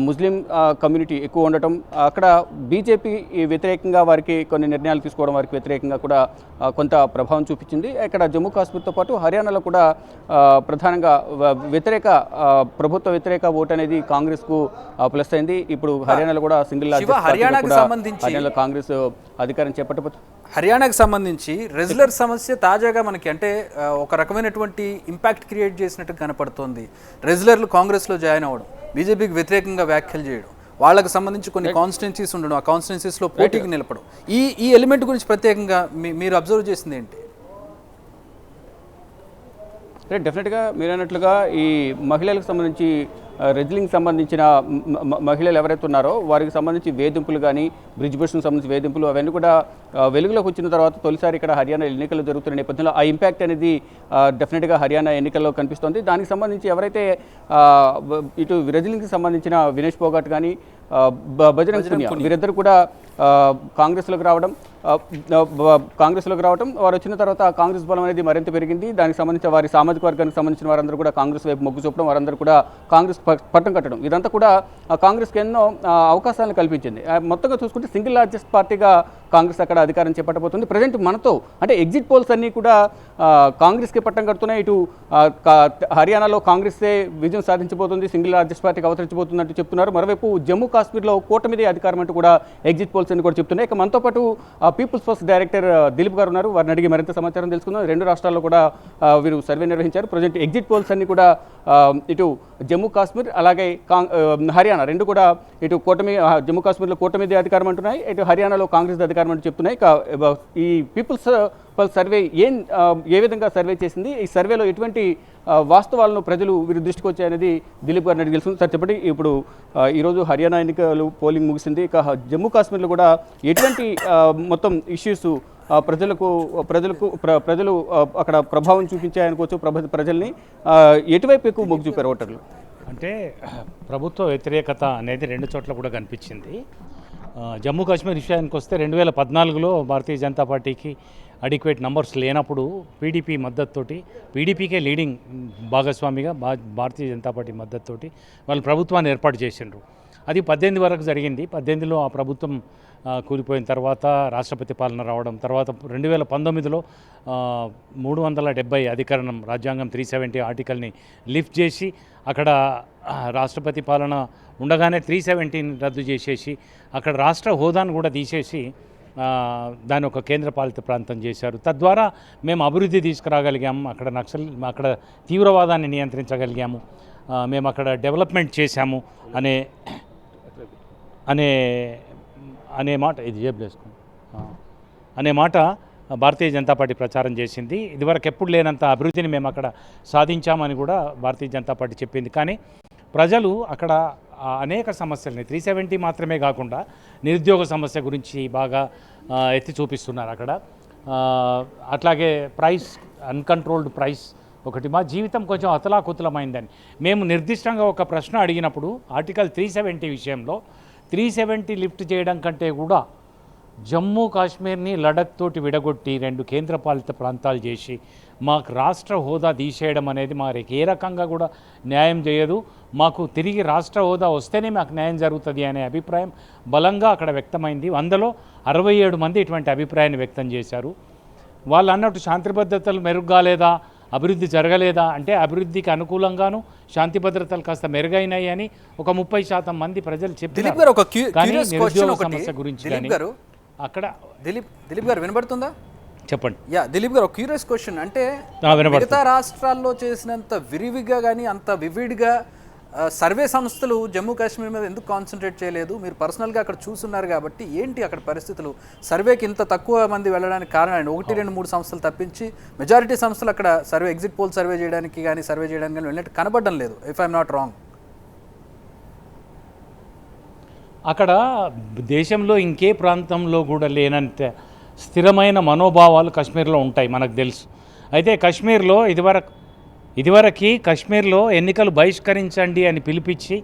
ముస్లిం కమ్యూనిటీ ఎక్కువ ఉండటం, అక్కడ బీజేపీ వ్యతిరేకంగా వారికి కొన్ని నిర్ణయాలు తీసుకోవడం వారికి వ్యతిరేకంగా కూడా కొంత ప్రభావం చూపించింది. ఇక్కడ జమ్మూ కాశ్మీర్తో పాటు హర్యానాలో కూడా ప్రధానంగా ప్రభుత్వ వ్యతిరేక ఓటు అనేది కాంగ్రెస్కు ప్లస్ అయింది. ఇప్పుడు హర్యానాలో కూడా సింగిల్ హర్యానాలో కాంగ్రెస్ అధికారం చేపట్టబోతుంది. హర్యానాకు సంబంధించి రెజ్లర్ సమస్య తాజాగా మనకి అంటే ఒక రకమైనటువంటి ఇంపాక్ట్ క్రియేట్ చేసినట్టు కనపడుతోంది. రెజ్లర్లు కాంగ్రెస్లో జాయిన్ అవ్వడం, బీజేపీకి వ్యతిరేకంగా వ్యాఖ్యలు చేయడం, వాళ్ళకు సంబంధించి కొన్ని కాన్స్టిట్యున్సీస్ ఉండడం, ఆ కాన్స్టిట్యున్సీస్లో పోటీకి నిలపడం, ఈ ఎలిమెంట్ గురించి ప్రత్యేకంగా మీరు అబ్జర్వ్ చేసింది ఏంటి? డెఫినెట్గా మీరు అన్నట్లుగా ఈ మహిళలకు సంబంధించి రెజ్లింగ్ సంబంధించిన మహిళలు ఎవరైతే ఉన్నారో వారికి సంబంధించి వేధింపులు కానీ బ్రిడ్జ్బుష్కి సంబంధించి వేధింపులు అవన్నీ కూడా వెలుగులోకి వచ్చిన తర్వాత తొలిసారి ఇక్కడ హర్యానా ఎన్నికలు జరుగుతున్న నేపథ్యంలో ఆ ఇంపాక్ట్ అనేది డెఫినెట్గా హర్యానా ఎన్నికల్లో కనిపిస్తోంది. దానికి సంబంధించి ఎవరైతే ఇటు రెజ్లింగ్కి సంబంధించిన వినేష్ ఫోగాట్ కానీ బజరంగ్ పునియా వీరిద్దరు కూడా కాంగ్రెస్లోకి రావడం వారు వచ్చిన తర్వాత కాంగ్రెస్ బలం అనేది మరింత పెరిగింది. దానికి సంబంధించిన వారి సామాజిక వర్గానికి సంబంధించిన వారందరూ కూడా కాంగ్రెస్ వైపు మొగ్గు చూపడం, వారందరూ కూడా కాంగ్రెస్ పట్టం కట్టడం, ఇదంతా కూడా కాంగ్రెస్కి ఎన్నో అవకాశాలను కల్పించింది. మొత్తంగా చూసుకుంటే సింగిల్ లార్జెస్ట్ పార్టీగా కాంగ్రెస్ అక్కడ అధికారం చేపట్టబోతుంది. ప్రజెంట్ మనతో అంటే ఎగ్జిట్ పోల్స్ అన్నీ కూడా కాంగ్రెస్కి పట్టం కడుతున్నాయి. ఇటు హర్యానాలో కాంగ్రెసే విజయం సాధించబోతుంది, సింగిల్ లార్జెస్ట్ పార్టీకి అవతరించబోతుంది అంటూ చెప్తున్నారు. మరోవైపు జమ్మూ కాశ్మీర్లో కూటమిదే అధికారం అంటూ కూడా ఎగ్జిట్ పోల్స్ అని కూడా చెప్తున్నాయి. ఇక మనతో పాటు పీపుల్స్ ఫస్ట్ డైరెక్టర్ దిలీప్ గారు ఉన్నారు. వారిని అడిగి మరింత సమాచారం తెలుసుకుందాం. 2 రాష్ట్రాల్లో కూడా వీరు సర్వే నిర్వహించారు. ప్రజెంట్ ఎగ్జిట్ పోల్స్ అన్ని కూడా ఇటు జమ్మూ కాశ్మీర్ అలాగే హర్యానా రెండు కూడా ఇటు జమ్మూ కాశ్మీర్లో కూటమిదే అధికారం అంటున్నాయి, ఇటు హర్యానాలో కాంగ్రెస్ అధికారం అంటూ చెప్తున్నాయి. ఈ పీపుల్స్ పల్స్ సర్వే ఏ విధంగా సర్వే చేసింది, ఈ సర్వేలో ఎటువంటి వాస్తవాలను ప్రజలు వీరి దృష్టికి వచ్చాయనేది దిలీప్ గారిని అడిగి తెలుస్తుంది. సార్ చెప్పండి, ఇప్పుడు ఈరోజు హర్యానా ఎన్నికలు పోలింగ్ ముగిసింది, ఇక జమ్మూ కాశ్మీర్లో కూడా ఎటువంటి మొత్తం ఇష్యూస్ ప్రజలు అక్కడ ప్రభావం చూపించాయనుకోవచ్చు, ప్రజల్ని ఎటువైపు ఎక్కువ మొగ్గు చూపారు ఓటర్లు? అంటే ప్రభుత్వ వ్యతిరేకత అనేది 2 చోట్ల కూడా కనిపించింది. జమ్మూ కాశ్మీర్ విషయానికి వస్తే 2014లో భారతీయ జనతా పార్టీకి అడిక్వేట్ నంబర్స్ లేనప్పుడు పీడీపీ మద్దతుతోటి, పీడీపీకే లీడింగ్ భాగస్వామిగా భారతీయ జనతా పార్టీ మద్దతుతోటి వాళ్ళు ప్రభుత్వాన్ని ఏర్పాటు చేసిండ్రు. అది 18 వరకు జరిగింది. 18లో ఆ ప్రభుత్వం కూలిపోయిన తర్వాత రాష్ట్రపతి పాలన రావడం, తర్వాత 2019లో 370 అధికరణం రాజ్యాంగం 370 ఆర్టికల్ని లిఫ్ట్ చేసి అక్కడ రాష్ట్రపతి పాలన ఉండగానే 370ని రద్దు చేసేసి అక్కడ రాష్ట్ర హోదాను కూడా తీసేసి దాని ఒక కేంద్రపాలిత ప్రాంతం చేశారు. తద్వారా మేము అభివృద్ధి తీసుకురాగలిగాము, అక్కడ తీవ్రవాదాన్ని నియంత్రించగలిగాము, మేము అక్కడ డెవలప్మెంట్ చేశాము అనే మాట ఇది జేబులేసుకుని అనే మాట భారతీయ జనతా పార్టీ ప్రచారం చేసింది. ఇదివరకు ఎప్పుడు లేనంత అభివృద్ధిని మేము అక్కడ సాధించామని కూడా భారతీయ జనతా పార్టీ చెప్పింది. కానీ ప్రజలు అక్కడ అనేక సమస్యలని 370 మాత్రమే కాకుండా నిరుద్యోగ సమస్య గురించి బాగా ఎత్తి చూపిస్తున్నారు అక్కడ. అట్లాగే ప్రైస్, అన్కంట్రోల్డ్ ప్రైస్ ఒకటి. మా జీవితం కొంచెం అతలాకుతలమైందని మేము నిర్దిష్టంగా ఒక ప్రశ్న అడిగినప్పుడు ఆర్టికల్ 370 విషయంలో 370 లిఫ్ట్ చేయడం కంటే కూడా జమ్మూ కాశ్మీర్ని లడఖ్ తోటి విడగొట్టి 2 కేంద్రపాలిత ప్రాంతాలు చేసి మాకు రాష్ట్ర హోదా తీసేయడం అనేది మాకు ఏ రకంగా కూడా న్యాయం చేయదు. మాకు తిరిగి రాష్ట్ర హోదా వస్తేనే మాకు న్యాయం జరుగుతుంది అనే అభిప్రాయం బలంగా అక్కడ వ్యక్తమైంది. 100లో 67 మంది ఇటువంటి అభిప్రాయాన్ని వ్యక్తం చేశారు. వాళ్ళు అన్నట్టు శాంతి భద్రతలు మెరుగ్గాలేదా, అభివృద్ధి జరగలేదా అంటే అభివృద్ధికి అనుకూలంగాను శాంతి భద్రతలు కాస్త మెరుగైనాయి అని ఒక 30% మంది ప్రజలు దిలీప్ గారు ఒక చెప్తారు. కానీ క్యూరియస్ నిరుద్యోగ సమస్య గురించి కానీ అక్కడ దిలీప్ గారు వినబడుతుందా? చెప్పండి. దిలీప్ గారు ఒక క్యూరియస్ క్వశ్చన్, అంటే మిగతా రాష్ట్రాల్లో చేసినంత విరివిగా కానీ అంత వివిడ్గా సర్వే సంస్థలు జమ్మూ కాశ్మీర్ మీద ఎందుకు కాన్సన్ట్రేట్ చేయలేదు? మీరు పర్సనల్గా అక్కడ చూస్తున్నారు కాబట్టి ఏంటి అక్కడ పరిస్థితులు? సర్వేకి ఇంత తక్కువ మంది వెళ్ళడానికి కారణం 1, 2, 3 సంస్థలు తప్పించి మెజారిటీ సంస్థలు అక్కడ సర్వే ఎగ్జిట్ పోల్ సర్వే చేయడానికి కానీ వెళ్ళినట్టు కనబడడం లేదు, ఇఫ్ ఐఎమ్ నాట్ రాంగ్. అక్కడ దేశంలో ఇంకే ప్రాంతంలో కూడా లేనంత స్థిరమైన మనోభావాలు కాశ్మీర్లో ఉంటాయి, మనకు తెలుసు. అయితే కాశ్మీర్లో ఇదివరకు కాశ్మీర్లో ఎన్నికలు బహిష్కరించండి అని పిలిపించి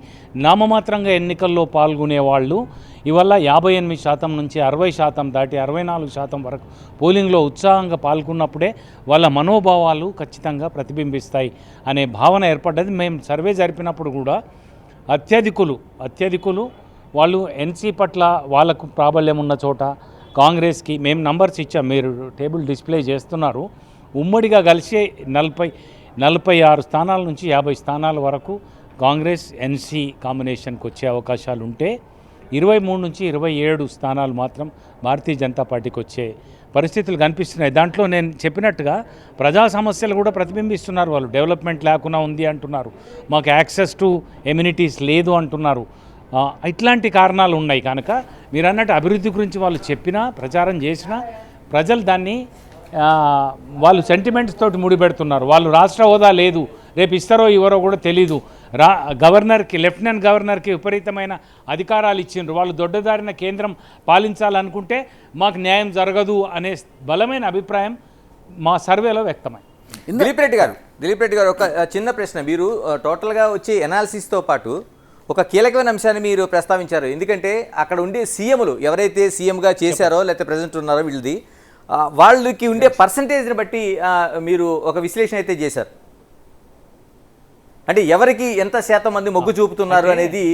నామమాత్రంగా ఎన్నికల్లో పాల్గొనేవాళ్ళు ఇవాళ 58% నుంచి 60% దాటి 64% వరకు పోలింగ్లో ఉత్సాహంగా పాల్గొన్నప్పుడే వాళ్ళ మనోభావాలు ఖచ్చితంగా ప్రతిబింబిస్తాయి అనే భావన ఏర్పడ్డది. మేము సర్వే జరిపినప్పుడు కూడా అత్యధికులు వాళ్ళు ఎన్సీ పట్ల వాళ్ళకు ప్రాబల్యం ఉన్న చోట కాంగ్రెస్కి మేము నంబర్స్ ఇచ్చాం, మీరు టేబుల్ డిస్ప్లే చేస్తున్నారు. ఉమ్మడిగా కలిసి 46 స్థానాల నుంచి 50 స్థానాల వరకు కాంగ్రెస్ ఎన్సీ కాంబినేషన్కి వచ్చే అవకాశాలు ఉంటే 23 నుంచి 27 స్థానాలు మాత్రం భారతీయ జనతా పార్టీకి వచ్చే పరిస్థితులు కనిపిస్తున్నాయి. దాంట్లో నేను చెప్పినట్టుగా ప్రజా సమస్యలు కూడా ప్రతిబింబిస్తున్నారు. వాళ్ళు డెవలప్మెంట్ లేకుండా ఉంది అంటున్నారు, మాకు యాక్సెస్ టు ఎమ్యూనిటీస్ లేదు అంటున్నారు. ఇట్లాంటి కారణాలు ఉన్నాయి. కనుక మీరు అన్నట్టు అభివృద్ధి గురించి వాళ్ళు చెప్పినా ప్రచారం చేసినా ప్రజలు దాన్ని వాళ్ళు సెంటిమెంట్స్ తోటి ముడిపెడుతున్నారు. వాళ్ళు రాష్ట్ర హోదా లేదు, రేపు ఇస్తారో ఇవ్వరో కూడా తెలీదు, లెఫ్టినెంట్ గవర్నర్కి విపరీతమైన అధికారాలు ఇచ్చిండ్రు, వాళ్ళు దొడ్డదారిన కేంద్రం పాలించాలనుకుంటే మాకు న్యాయం జరగదు అనే బలమైన అభిప్రాయం మా సర్వేలో వ్యక్తమై. దిలీప్ రెడ్డి గారు ఒక చిన్న ప్రశ్న. మీరు టోటల్గా వచ్చే ఎనాలిసిస్తో పాటు ఒక కీలకమైన అంశాన్ని మీరు ప్రస్తావించారు. ఎందుకంటే అక్కడ ఉండే సీఎంలు ఎవరైతే సీఎంగా చేశారో లేకపోతే ప్రెసిడెంట్ ఉన్నారో వీళ్ళది వాళ్ళకి ఉండే పర్సంటేజ్ని బట్టి మీరు ఒక విశ్లేషణ అయితే చేశారు. అంటే ఎవరికి ఎంత శాతం మంది మొగ్గు చూపుతున్నారు అనేది.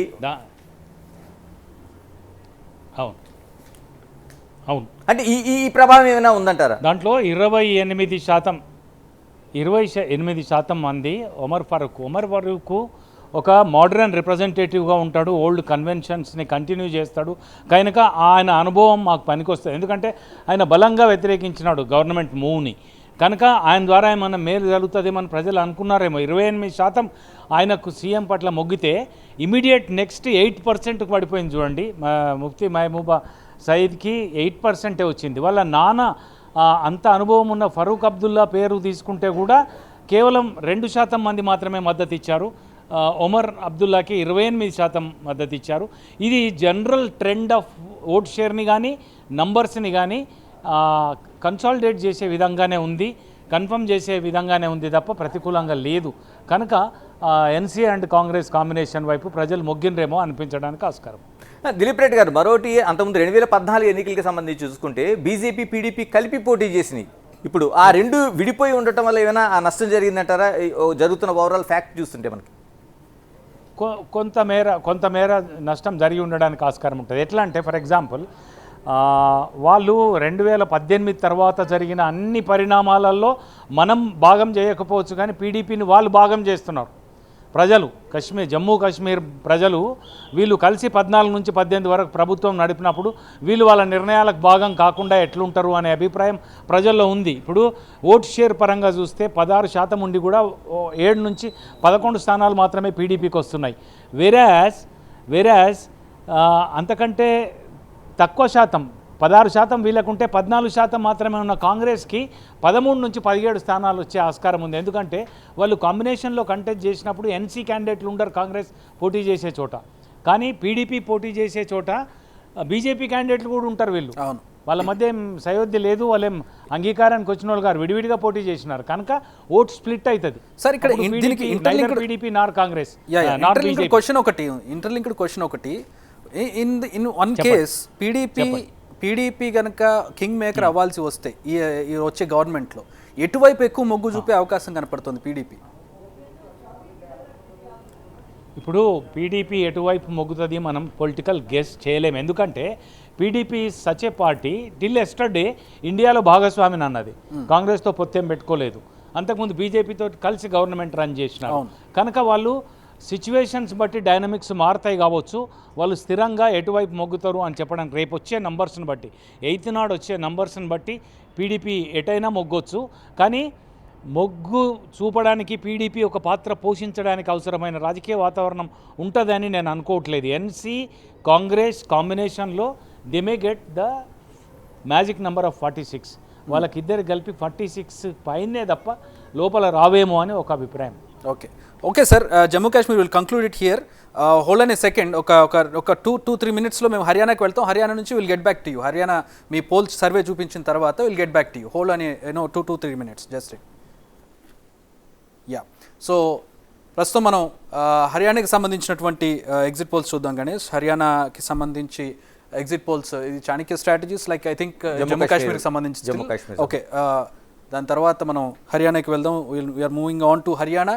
అవును అంటే ఈ ప్రభావం ఏమైనా ఉందంటారా? దాంట్లో 28% మంది ఒమర్ ఫరూక్ ఒక మోడర్న్ రిప్రజెంటేటివ్గా ఉంటాడు, ఓల్డ్ కన్వెన్షన్స్ని కంటిన్యూ చేస్తాడు. కనుక ఆయన అనుభవం మాకు పనికొస్తుంది. ఎందుకంటే ఆయన బలంగా వ్యతిరేకించినాడు గవర్నమెంట్ మూవ్ని. కనుక ఆయన ద్వారా ఏమన్నా మేలు జరుగుతుందేమని ప్రజలు అనుకున్నారేమో. 28% ఆయనకు సీఎం పట్ల మొగ్గితే ఇమీడియట్ నెక్స్ట్ 8%కు పడిపోయింది చూడండి. ముఫ్తీ మహబూబా సయీద్కి 8% వచ్చింది. వాళ్ళ నాన్న అంత అనుభవం ఉన్న ఫరూక్ అబ్దుల్లా పేరు తీసుకుంటే కూడా కేవలం 2% మంది మాత్రమే మద్దతు ఇచ్చారు. ఒమర్ అబ్దుల్లాకి 28% మద్దతు ఇచ్చారు. ఇది జనరల్ ట్రెండ్ ఆఫ్ ఓట్ షేర్ని కానీ నంబర్స్ని కానీ కన్సాలిడేట్ చేసే విధంగానే ఉంది, కన్ఫర్మ్ చేసే విధంగానే ఉంది తప్ప ప్రతికూలంగా లేదు. కనుక ఎన్సీ అండ్ కాంగ్రెస్ కాంబినేషన్ వైపు ప్రజలు మొగ్గినరేమో అనిపించడానికి ఆస్కారం. దిలీప్ రెడ్డి గారు, మరోటి అంతకుముందు 2014 ఎన్నికలకు సంబంధించి చూసుకుంటే బీజేపీ పీడీపీ కలిపి పోటీ చేసినాయి. ఇప్పుడు ఆ రెండు విడిపోయి ఉండటం వల్ల ఏమైనా ఆ నష్టం జరిగిందంటారా? జరుగుతున్న ఓవరాల్ ఫ్యాక్ట్ చూస్తుంటే మనకి కొంతమేర నష్టం జరిగి ఉండడానికి ఆస్కారం ఉంటుంది. ఎట్లా అంటే ఫర్ ఎగ్జాంపుల్ వాళ్ళు 2018 తర్వాత జరిగిన అన్ని పరిణామాలలో మనం భాగం చేయకపోవచ్చు, కానీ పీడీపీని వాళ్ళు భాగం చేస్తున్నారు. ప్రజలు జమ్మూ కాశ్మీర్ ప్రజలు వీళ్ళు కలిసి 14 నుంచి 18 వరకు ప్రభుత్వం నడిపినప్పుడు వీళ్ళు వాళ్ళ నిర్ణయాలకు భాగం కాకుండా ఎట్లుంటారు అనే అభిప్రాయం ప్రజల్లో ఉంది. ఇప్పుడు ఓట్ షేర్ పరంగా చూస్తే 16% ఉండి కూడా 7 నుంచి 11 స్థానాలు మాత్రమే పీడీపీకి వస్తున్నాయి. వేరాజ్ అంతకంటే తక్కువ శాతం 16% వీళ్ళకుంటే 14% మాత్రమే ఉన్న కాంగ్రెస్కి 13 నుంచి 17 స్థానాలు వచ్చే ఆస్కారం ఉంది. ఎందుకంటే వాళ్ళు కాంబినేషన్లో కంటెస్ట్ చేసినప్పుడు ఎన్సీ క్యాండిడేట్లు ఉండరు కాంగ్రెస్ పోటీ చేసే చోట, కానీ పీడీపీ పోటీ చేసే చోట బీజేపీ క్యాండిడేట్లు కూడా ఉంటారు. వీళ్ళు వాళ్ళ మధ్య ఏం సయోధ్య లేదు, వాళ్ళేం అంగీకారానికి వచ్చిన వాళ్ళు గారు విడివిడిగా పోటీ చేసినారు. కనుక ఓట్ స్ప్లిట్ అవుతుంది. సార్ ఇక్కడ పీడీపీ నార్ కాంగ్రెస్ ఇంటర్లింక్డ్ క్వశ్చన్ ఒకటి. ఇన్ వన్ కేస్ పీడీపీ కనుక కింగ్ మేకర్ అవ్వాల్సి వస్తే ఈ వచ్చే గవర్నమెంట్లో ఎటువైపు ఎక్కువ మొగ్గు చూపే అవకాశం కనపడుతుంది పీడీపీ? ఇప్పుడు పీడీపీ ఎటువైపు మొగ్గుతుంది మనం పొలిటికల్ గెస్ చేయలేము. ఎందుకంటే PDP such a party till yesterday ఇండియాలో భాగస్వామిని అన్నది, కాంగ్రెస్తో పొత్తేం పెట్టుకోలేదు. అంతకుముందు బీజేపీతో కలిసి గవర్నమెంట్ రన్ చేసినారు కనుక వాళ్ళు సిచ్యువేషన్స్ బట్టి డైనమిక్స్ మారుతాయి కావచ్చు. వాళ్ళు స్థిరంగా ఎటువైపు మొగ్గుతారు అని చెప్పడానికి రేపు వచ్చే నంబర్స్ని బట్టి, 8th నాడు వచ్చే నంబర్స్ని బట్టి పీడీపీ ఎటైనా మొగ్గొచ్చు. కానీ మొగ్గు చూపడానికి పీడీపీ ఒక పాత్ర పోషించడానికి అవసరమైన రాజకీయ వాతావరణం ఉంటుందని నేను అనుకోవట్లేదు. ఎన్సీ కాంగ్రెస్ కాంబినేషన్లో they may get the magic number of 46. వాళ్ళకిద్దరు కలిపి 46 పైనే తప్ప లోపల రావేమో అని ఒక అభిప్రాయం. Okay sir, Jammu Kashmir will conclude it here. Hold an A second. ఒక 2-3 మినిట్స్లో మేము హర్యానాకి వెళ్తాం. హర్యానా నుంచి will get back to you. Haryana me pole survey చూపించిన తర్వాత will get back to you. Hold an 2-3 minutes just. So ప్రస్తుతం మనం హర్యానాకి సంబంధించినటువంటి ఎగ్జిట్ పోల్స్ చూద్దాం గణేష్. హర్యానాకి సంబంధించి ఎగ్జిట్ పోల్స్ ఇది Chanakya strategies like I think Jammu కాశ్మీర్కి సంబంధించి. ఓకే, దాని తర్వాత మనం హర్యానాకి వెళ్దాం. We're moving on to Haryana.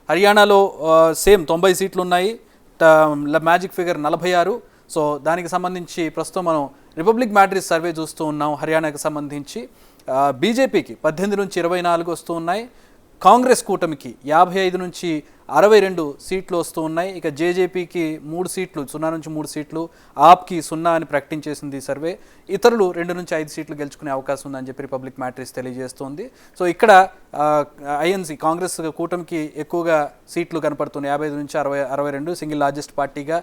హర్యానాలో సేమ్ 90 సీట్లు ఉన్నాయి. Magic figure 46. సో దానికి సంబంధించి ప్రస్తుతం మనం రిపబ్లిక్ మ్యాట్రిక్స్ సర్వే చూస్తూ ఉన్నాం. హర్యానాకి సంబంధించి బీజేపీకి 18 నుంచి 24 వస్తూ ఉన్నాయి. కాంగ్రెస్ కూటమికి 55 నుంచి 62 సీట్లు వస్తూ ఉన్నాయి. ఇక జేజేపీకి 3 సీట్లు, 0 నుంచి 3 సీట్లు, ఆప్కి 0 అని ప్రకటించేసింది ఈ సర్వే. ఇతరులు 2 నుంచి 5 సీట్లు గెలుచుకునే అవకాశం ఉందని చెప్పి రిపబ్లిక్ మ్యాట్రిక్స్ తెలియజేస్తోంది. సో ఇక్కడ ఐఎన్సీ కాంగ్రెస్ కూటమికి ఎక్కువగా సీట్లు కనపడుతున్నాయి. 55 నుంచి 62 సింగిల్ లార్జెస్ట్ పార్టీగా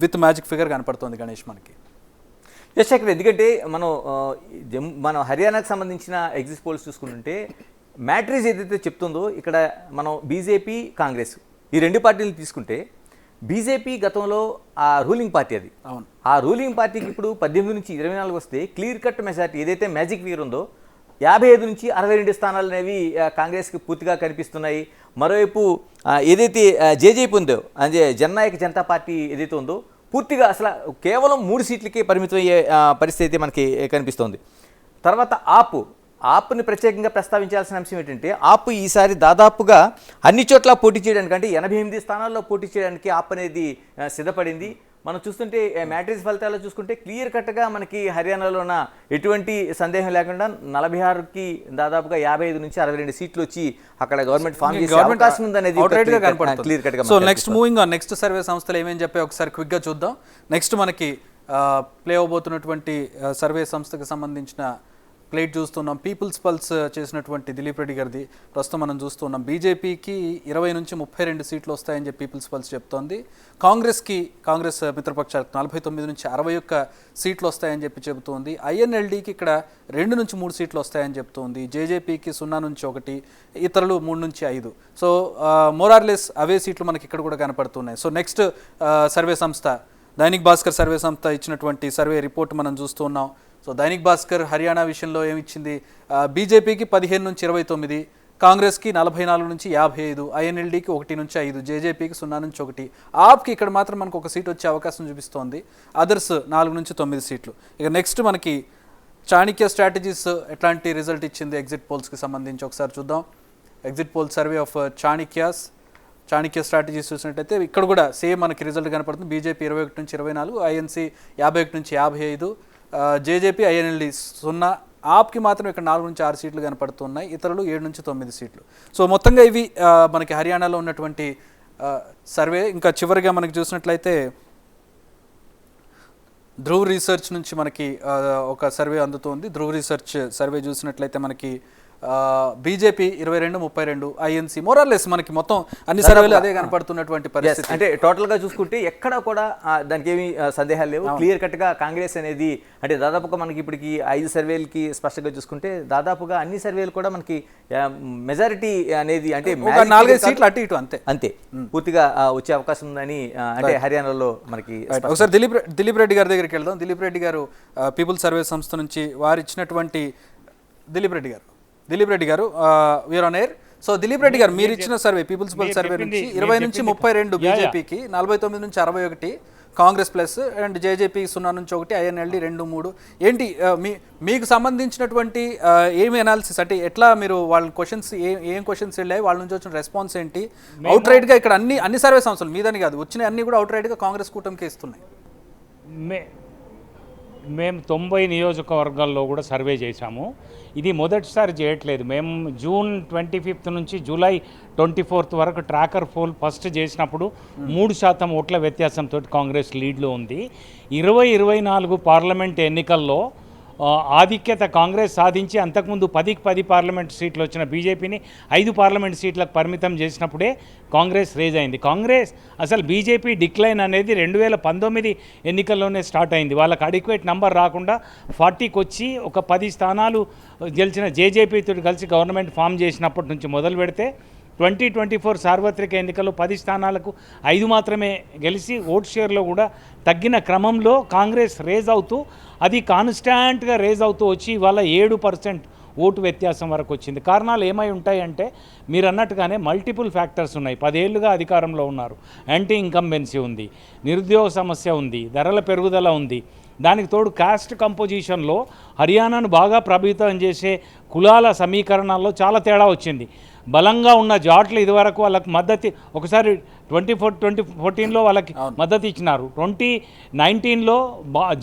విత్ మ్యాజిక్ ఫిగర్ కనపడుతుంది గణేష్ మనకి. యశేఖర్, ఎందుకంటే మనం హర్యానాకు సంబంధించిన ఎగ్జిట్ పోల్స్ చూసుకుంటుంటే మ్యాట్రిక్స్ ఏదైతే చెప్తుందో ఇక్కడ మనం బీజేపీ కాంగ్రెస్ ఈ 2 పార్టీలు తీసుకుంటే బీజేపీ గతంలో ఆ రూలింగ్ పార్టీ అది. అవును, ఆ రూలింగ్ పార్టీకి ఇప్పుడు 18 నుంచి 24 వస్తే క్లియర్ కట్ మెజార్టీ ఏదైతే మ్యాజిక్ ఫిగర్ ఉందో 55 నుంచి 62 స్థానాలు అనేవి కాంగ్రెస్కి పూర్తిగా కనిపిస్తున్నాయి. మరోవైపు ఏదైతే జేజేపీ ఉందో అదే జననాయక జనతా పార్టీ ఏదైతే ఉందో పూర్తిగా అసలు కేవలం 3 సీట్లకే పరిమితం అయ్యే పరిస్థితి అయితే మనకి కనిపిస్తోంది. తర్వాత ఆప్ని ప్రత్యేకంగా ప్రస్తావించాల్సిన అంశం ఏంటంటే ఆప్ ఈసారి దాదాపుగా అన్ని చోట్ల పోటీ చేయడానికి, అంటే 88 స్థానాల్లో పోటీ చేయడానికి ఆప్ అనేది సిద్ధపడింది. మనం చూస్తుంటే మ్యాట్రిక్స్ ఫలితాల్లో చూసుకుంటే క్లియర్ కట్గా మనకి హర్యానాలోన ఎటువంటి సందేహం లేకుండా 46కి దాదాపుగా 55 నుంచి 62 సీట్లు వచ్చి అక్కడ గవర్నమెంట్ ఫామ్ చేసే అవకాశం ఉందనేది క్లియర్ కట్గా. So next moving on, next survey సంస్థలు ఏమేమి చెప్పే ఒకసారి క్విక్గా చూద్దాం. నెక్స్ట్ మనకి ప్లే అవబోతున్నటువంటి సర్వే సంస్థకు సంబంధించిన ప్లేట్ చూస్తున్నాం. పీపుల్స్ పల్స్ చేసినటువంటి దిలీప్ రెడ్డి గారిది ప్రస్తుతం మనం చూస్తున్నాం. బీజేపీకి 20 నుంచి 32 సీట్లు వస్తాయని చెప్పి పీపుల్స్ పల్స్ చెప్తోంది. కాంగ్రెస్ మిత్రపక్షాలకు 49 నుంచి 61 సీట్లు వస్తాయని చెప్పి చెబుతోంది. ఐఎన్ఎల్డీకి ఇక్కడ 2 నుంచి 3 సీట్లు వస్తాయని చెప్తోంది. జేజేపీకి 0 నుంచి 1, ఇతరులు 3 నుంచి 5. సో మోరార్లెస్ అవే సీట్లు మనకి ఇక్కడ కూడా కనపడుతున్నాయి. సో నెక్స్ట్ సర్వే సంస్థ దైనిక్ భాస్కర్ సర్వే సంస్థ ఇచ్చినటువంటి సర్వే రిపోర్ట్ మనం చూస్తూ ఉన్నాం. సో దైనిక్ భాస్కర్ హర్యానా విషయంలో ఏమిచ్చింది? బీజేపీకి 15 నుంచి 29, కాంగ్రెస్కి 44 నుంచి 55, ఐఎన్ఎల్డీకి 1 నుంచి 5, జేజేపీకి 0 నుంచి 1, ఆప్కి ఇక్కడ మాత్రం మనకు 1 సీట్ వచ్చే అవకాశం చూపిస్తోంది. అదర్స్ 4 నుంచి 9 సీట్లు. ఇక నెక్స్ట్ మనకి చాణక్య స్ట్రాటజీస్ ఎట్లాంటి రిజల్ట్ ఇచ్చింది ఎగ్జిట్ పోల్స్కి సంబంధించి ఒకసారి చూద్దాం. Exit poll survey of Chanakya strategies చూసినట్టయితే ఇక్కడ కూడా సేమ్ మనకి రిజల్ట్ కనపడుతుంది. బీజేపీ 21 నుంచి 24, ఐఎన్సీ 51 నుంచి 55, జేజేపీ ఐఎన్ఎల్డీ 0, ఆప్కి మాత్రం ఇక్కడ 4 నుంచి 6 సీట్లు కనపడుతున్నాయి, ఇతరులు 7 నుంచి 9 సీట్లు. సో మొత్తంగా ఇవి మనకి హర్యానాలో ఉన్నటువంటి సర్వే. ఇంకా చివరిగా మనకి చూసినట్లయితే ధ్రువ్ రీసెర్చ్ నుంచి మనకి ఒక సర్వే అందుతోంది. ధ్రువ్ రీసెర్చ్ సర్వే చూసినట్లయితే మనకి బీజేపీ 22-32, ఐఎన్సీ మోరార్లెస్ మనకి మొత్తం అన్ని సర్వేలు అదే కనపడుతున్నటువంటి పరిస్థితి. అంటే టోటల్గా చూసుకుంటే ఎక్కడ కూడా దానికి ఏమి సందేహాలు లేవు. క్లియర్ కట్గా కాంగ్రెస్ అనేది అంటే దాదాపుగా మనకి ఇప్పటికి 5 సర్వేలకి స్పష్టంగా చూసుకుంటే దాదాపుగా అన్ని సర్వేలు కూడా మనకి మెజారిటీ అనేది అంటే 4-5 సీట్లు అటు ఇటు అంతే పూర్తిగా వచ్చే అవకాశం ఉందని అంటే హర్యానాలో మనకి. ఒకసారి దిలీప్ రెడ్డి గారి దగ్గరికి వెళ్దాం. దిలీప్ రెడ్డి గారు పీపుల్ సర్వే సంస్థ నుంచి వారు ఇచ్చినటువంటి Dilip Reddy garu we are on. So Dilip Reddy garu మీరు ఇచ్చిన సర్వే పీపుల్స్ పల్స్ సర్వే నుంచి 20 నుంచి 32 బీజేపీకి, 49 నుంచి 61 కాంగ్రెస్ ప్లస్ అండ్ జేజేపీ 0 నుంచి 1, INLD 2, 3. ఏంటి మీకు సంబంధించినటువంటి ఏమి అనాలిసిస్, అంటే ఎట్లా మీరు వాళ్ళ క్వశ్చన్స్ ఏం క్వశ్చన్స్ వెళ్ళాయి, వాళ్ళ నుంచి వచ్చిన రెస్పాన్స్ ఏంటి? అవుట్ రైట్గా ఇక్కడ అన్ని సర్వే సంస్థలు మీదని కాదు వచ్చిన అన్ని కూడా అవుట్ రైట్గా కాంగ్రెస్ కూటమికి ఇస్తున్నాయి. మేము 90 నియోజకవర్గాల్లో కూడా సర్వే చేశాము. ఇది మొదటిసారి చేయట్లేదు. మేము జూన్ 25 నుంచి జూలై 24 వరకు ట్రాకర్ పోల్ ఫస్ట్ చేసినప్పుడు 3% ఓట్ల వ్యత్యాసంతో కాంగ్రెస్ లీడ్లో ఉంది. 2024 పార్లమెంట్ ఎన్నికల్లో ఆధిక్యత కాంగ్రెస్ సాధించి అంతకుముందు 10 పార్లమెంట్ సీట్లు వచ్చిన బీజేపీని 5 పార్లమెంట్ సీట్లకు పరిమితం చేసినప్పుడే కాంగ్రెస్ రేజ్ అయింది. కాంగ్రెస్ అసలు బీజేపీ డిక్లైన్ అనేది 2019 ఎన్నికల్లోనే స్టార్ట్ అయింది. వాళ్ళకి అడిక్వేట్ నంబర్ రాకుండా 40కి వచ్చి ఒక 10 స్థానాలు గెలిచిన జేజేపీతో కలిసి గవర్నమెంట్ ఫామ్ చేసినప్పటి నుంచి మొదలు పెడితే 2024 సార్వత్రిక ఎన్నికల్లో 10 స్థానాలకు 5 మాత్రమే గెలిచి ఓట్ షేర్లో కూడా తగ్గిన క్రమంలో కాంగ్రెస్ రేజ్ అవుతూ అది కాన్స్టాంట్గా రేజ్ అవుతూ వచ్చి ఇవాళ 7% ఓటు వ్యత్యాసం వరకు వచ్చింది. కారణాలు ఏమై ఉంటాయంటే మీరు అన్నట్టుగానే మల్టిపుల్ ఫ్యాక్టర్స్ ఉన్నాయి. 10 ఏళ్ళుగా అధికారంలో ఉన్నారు, యాంటీ ఇన్కంబెన్సీ ఉంది, నిరుద్యోగ సమస్య ఉంది, ధరల పెరుగుదల ఉంది. దానికి తోడు కాస్ట్ కంపోజిషన్లో హర్యానాను బాగా ప్రభావితం చేసే కులాల సమీకరణాల్లో చాలా తేడా వచ్చింది. బలంగా ఉన్న జాట్లు ఇదివరకు వాళ్ళకి మద్దతు ఒకసారి 2014లో వాళ్ళకి మద్దతు ఇచ్చినారు. 2019లో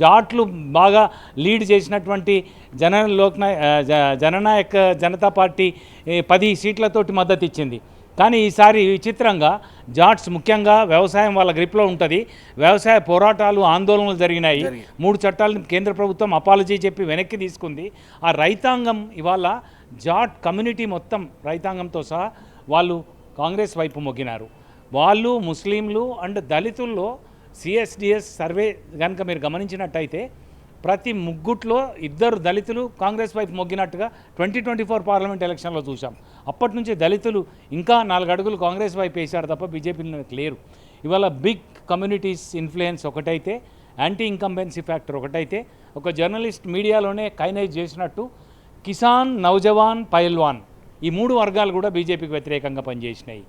జాట్లు బాగా లీడ్ చేసినటువంటి జననాయక జనతా పార్టీ 10 సీట్లతోటి మద్దతు ఇచ్చింది. కానీ ఈసారి విచిత్రంగా జాట్స్ ముఖ్యంగా వ్యవసాయం వాళ్ళ గ్రిప్లో ఉంటుంది. వ్యవసాయ పోరాటాలు ఆందోళనలు జరిగినాయి. 3 చట్టాలను కేంద్ర ప్రభుత్వం అపాలజీ చెప్పి వెనక్కి తీసుకుంది. ఆ రైతాంగం ఇవాళ జాట్ కమ్యూనిటీ మొత్తం రైతాంగంతో సహా వాళ్ళు కాంగ్రెస్ వైపు మొగ్గినారు. వాళ్ళు ముస్లింలు అండ్ దళితుల్లో సిఎస్డిఎస్ సర్వే కనుక మీరు గమనించినట్టయితే ప్రతి ముగ్గుట్లో 2 దళితులు కాంగ్రెస్ వైపు మొగ్గినట్టుగా 2024 పార్లమెంట్ ఎలక్షన్లో చూసాం. అప్పటి నుంచి దళితులు ఇంకా 4 అడుగులు కాంగ్రెస్ వైపు వేశారు తప్ప బీజేపీలో లేరు. ఇవాళ బిగ్ కమ్యూనిటీస్ ఇన్ఫ్లుయెన్స్ ఒకటైతే, యాంటీ ఇన్కంబెన్సీ ఫ్యాక్టర్ ఒకటైతే, ఒక జర్నలిస్ట్ మీడియాలోనే కైనైజ్ చేసినట్టు కిసాన్, నౌజవాన్, పైల్వాన్ ఈ 3 వర్గాలు కూడా బీజేపీకి వ్యతిరేకంగా పనిచేసినాయి.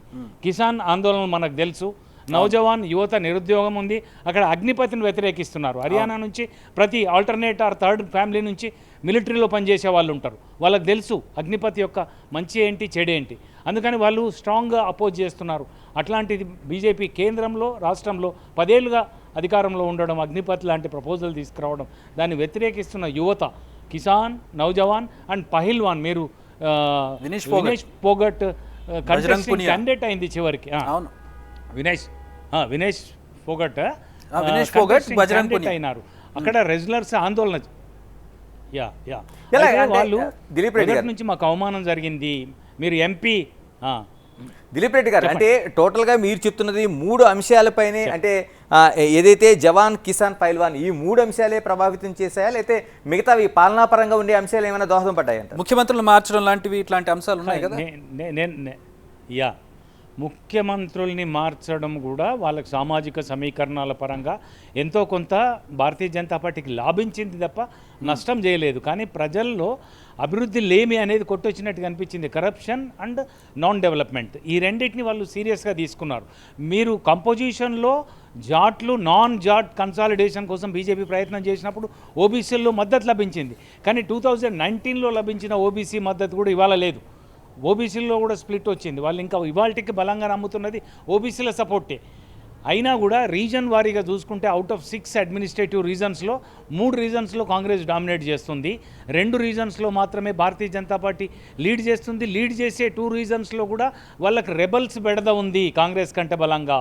కిసాన్ ఆందోళన మనకు తెలుసు. నౌజవాన్ యువత నిరుద్యోగం ఉంది. అక్కడ అగ్నిపథిని వ్యతిరేకిస్తున్నారు. హర్యానా నుంచి ప్రతి ఆల్టర్నేట్ ఆర్ థర్డ్ ఫ్యామిలీ నుంచి మిలిటరీలో పనిచేసే వాళ్ళు ఉంటారు. వాళ్ళకి తెలుసు అగ్నిపథ్ యొక్క మంచి ఏంటి చెడేంటి. అందుకని వాళ్ళు స్ట్రాంగ్గా అపోజ్ చేస్తున్నారు. అట్లాంటిది బీజేపీ కేంద్రంలో రాష్ట్రంలో 10 ఏళ్ళుగా అధికారంలో ఉండడం, అగ్నిపథ్ లాంటి ప్రపోజల్ తీసుకురావడం, దాన్ని వ్యతిరేకిస్తున్న యువత కీసాన్, నౌజవాన్ అండ్ పహిల్వాన్. మీరు వినేష్ పోగట్ క్యాండిడేట్ అయింది చివరికి. వినేష్ పోగట్ బజరంగ్ పునియా అయినారు. అక్కడ రెజ్లర్స్ ఆందోళన వాళ్ళు నుంచి మాకు అవమానం జరిగింది, మీరు ఎంపీ. దిలీప్ రెడ్డి గారు, అంటే టోటల్గా మీరు చెప్తున్నది 3 అంశాలపైనే, అంటే ఏదైతే జవాన్, కిసాన్, పైల్వాన్ ఈ 3 అంశాలే ప్రభావితం చేశాయా, లేకపోతే మిగతావి పాలనాపరంగా ఉండే అంశాలు ఏమైనా దోహదం పడ్డాయంట? ముఖ్యమంత్రులు మార్చడం లాంటివి ఇట్లాంటి అంశాలు ఉన్నాయి కదా. ముఖ్యమంత్రుల్ని మార్చడం కూడా వాళ్ళకి సామాజిక సమీకరణాల పరంగా ఎంతో కొంత భారతీయ జనతా పార్టీకి లాభించింది తప్ప నష్టం చేయలేదు. కానీ ప్రజల్లో అభివృద్ధి లేమి అనేది కొట్టొచ్చినట్టుగా అనిపించింది. కరప్షన్ అండ్ నాన్ డెవలప్మెంట్ ఈ రెండింటిని వాళ్ళు సీరియస్గా తీసుకున్నారు. మీరు కంపోజిషన్లో జాట్లు, నాన్ జాట్ కన్సాలిడేషన్ కోసం బీజేపీ ప్రయత్నం చేసినప్పుడు ఓబీసీల్లో మద్దతు లభించింది. కానీ 2019లో లభించిన ఓబీసీ మద్దతు కూడా ఇవాళ లేదు. ఓబీసీల్లో కూడా స్ప్లిట్ వచ్చింది. వాళ్ళు ఇంకా ఇవాళకి బలంగా నమ్ముతున్నది ఓబీసీల సపోర్టే. అయినా కూడా రీజన్ వారీగా చూసుకుంటే అవుట్ ఆఫ్ 6 అడ్మినిస్ట్రేటివ్ రీజన్స్లో 3 రీజన్స్లో కాంగ్రెస్ డామినేట్ చేస్తుంది. 2 రీజన్స్లో మాత్రమే భారతీయ జనతా పార్టీ లీడ్ చేస్తుంది. లీడ్ చేసే 2 రీజన్స్లో కూడా వాళ్ళకి రెబల్స్ బెడద ఉంది కాంగ్రెస్ కంటే బలంగా.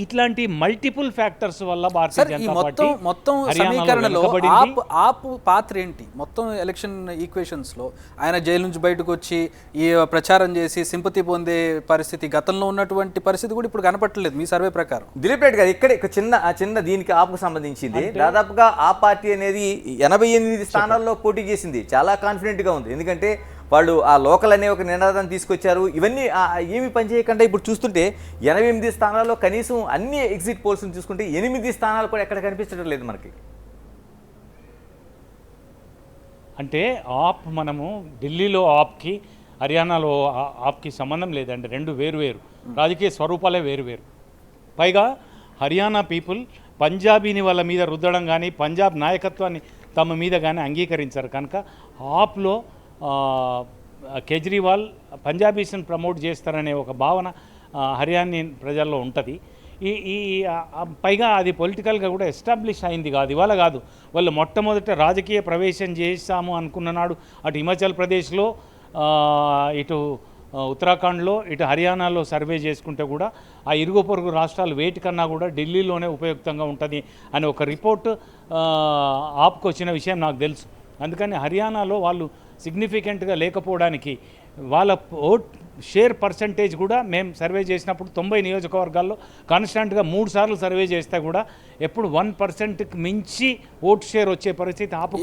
ఇట్లాంటి మల్టిపుల్ ఫ్యాక్టర్స్ వల్ల భారతీయ జనతా పార్టీ మొత్తం సమీకరణలో ఆప్ పాత్ర ఏంటి? మొత్తం ఎలక్షన్ ఈక్వేషన్స్ లో ఆయన జైలు నుంచి బయటకు వచ్చి ఈ ప్రచారం చేసి సింపతి పొందే పరిస్థితి గతంలో ఉన్నటువంటి పరిస్థితి కూడా ఇప్పుడు కనపట్టలేదు మీ సర్వే ప్రకారం. దిలీప్ రెడ్డి గారు, ఇక్కడ చిన్న దీనికి ఆప్కు సంబంధించింది. దాదాపుగా ఆ పార్టీ అనేది 88 స్థానాల్లో పోటీ చేసింది. చాలా కాన్ఫిడెంట్గా ఉంది. ఎందుకంటే వాళ్ళు ఆ లోకల్ అనే ఒక నినాదాన్ని తీసుకొచ్చారు. ఇవన్నీ ఏమి పనిచేయకుండా ఇప్పుడు చూస్తుంటే 88 స్థానాల్లో కనీసం అన్ని ఎగ్జిట్ పోల్స్ని చూసుకుంటే 8 స్థానాలు కూడా ఎక్కడ కనిపించడం లేదు మనకి. అంటే ఆప్, మనము ఢిల్లీలో ఆప్కి హర్యానాలో ఆప్కి సంబంధం లేదండి. 2 వేరు రాజకీయ స్వరూపాలే వేరు. పైగా హర్యానా పీపుల్ పంజాబీని వాళ్ళ మీద రుద్దడం కానీ పంజాబ్ నాయకత్వాన్ని తమ మీద కానీ అంగీకరించారు కనుక ఆప్లో కేజ్రీవాల్ పంజాబీస్ని ప్రమోట్ చేస్తారనే ఒక భావన హర్యానా ప్రజల్లో ఉంటుంది. పైగా అది పొలిటికల్గా కూడా ఎస్టాబ్లిష్ అయింది కాదు, ఇవాళ కాదు. వాళ్ళు మొట్టమొదట రాజకీయ ప్రవేశం చేశాము అనుకున్న నాడు అటు హిమాచల్ ప్రదేశ్లో, ఇటు ఉత్తరాఖండ్లో, ఇటు హర్యానాలో సర్వే చేసుకుంటే కూడా ఆ ఇరుగు పొరుగు రాష్ట్రాలు వేటి కన్నా కూడా ఢిల్లీలోనే ఉపయుక్తంగా ఉంటుంది అని ఒక రిపోర్ట్ ఆప్కి వచ్చిన విషయం నాకు తెలుసు. అందుకని హర్యానాలో వాళ్ళు సిగ్నిఫికెంట్గా లేకపోవడానికి వాళ్ళ ఓట్ షేర్ పర్సంటేజ్ కూడా మేము సర్వే చేసినప్పుడు 90 నియోజకవర్గాల్లో కాన్స్టాంట్గా 3 సార్లు సర్వే చేస్తే కూడా ఎప్పుడు 1%కి మించి ఓట్ షేర్ వచ్చే పరిస్థితి ఆపు.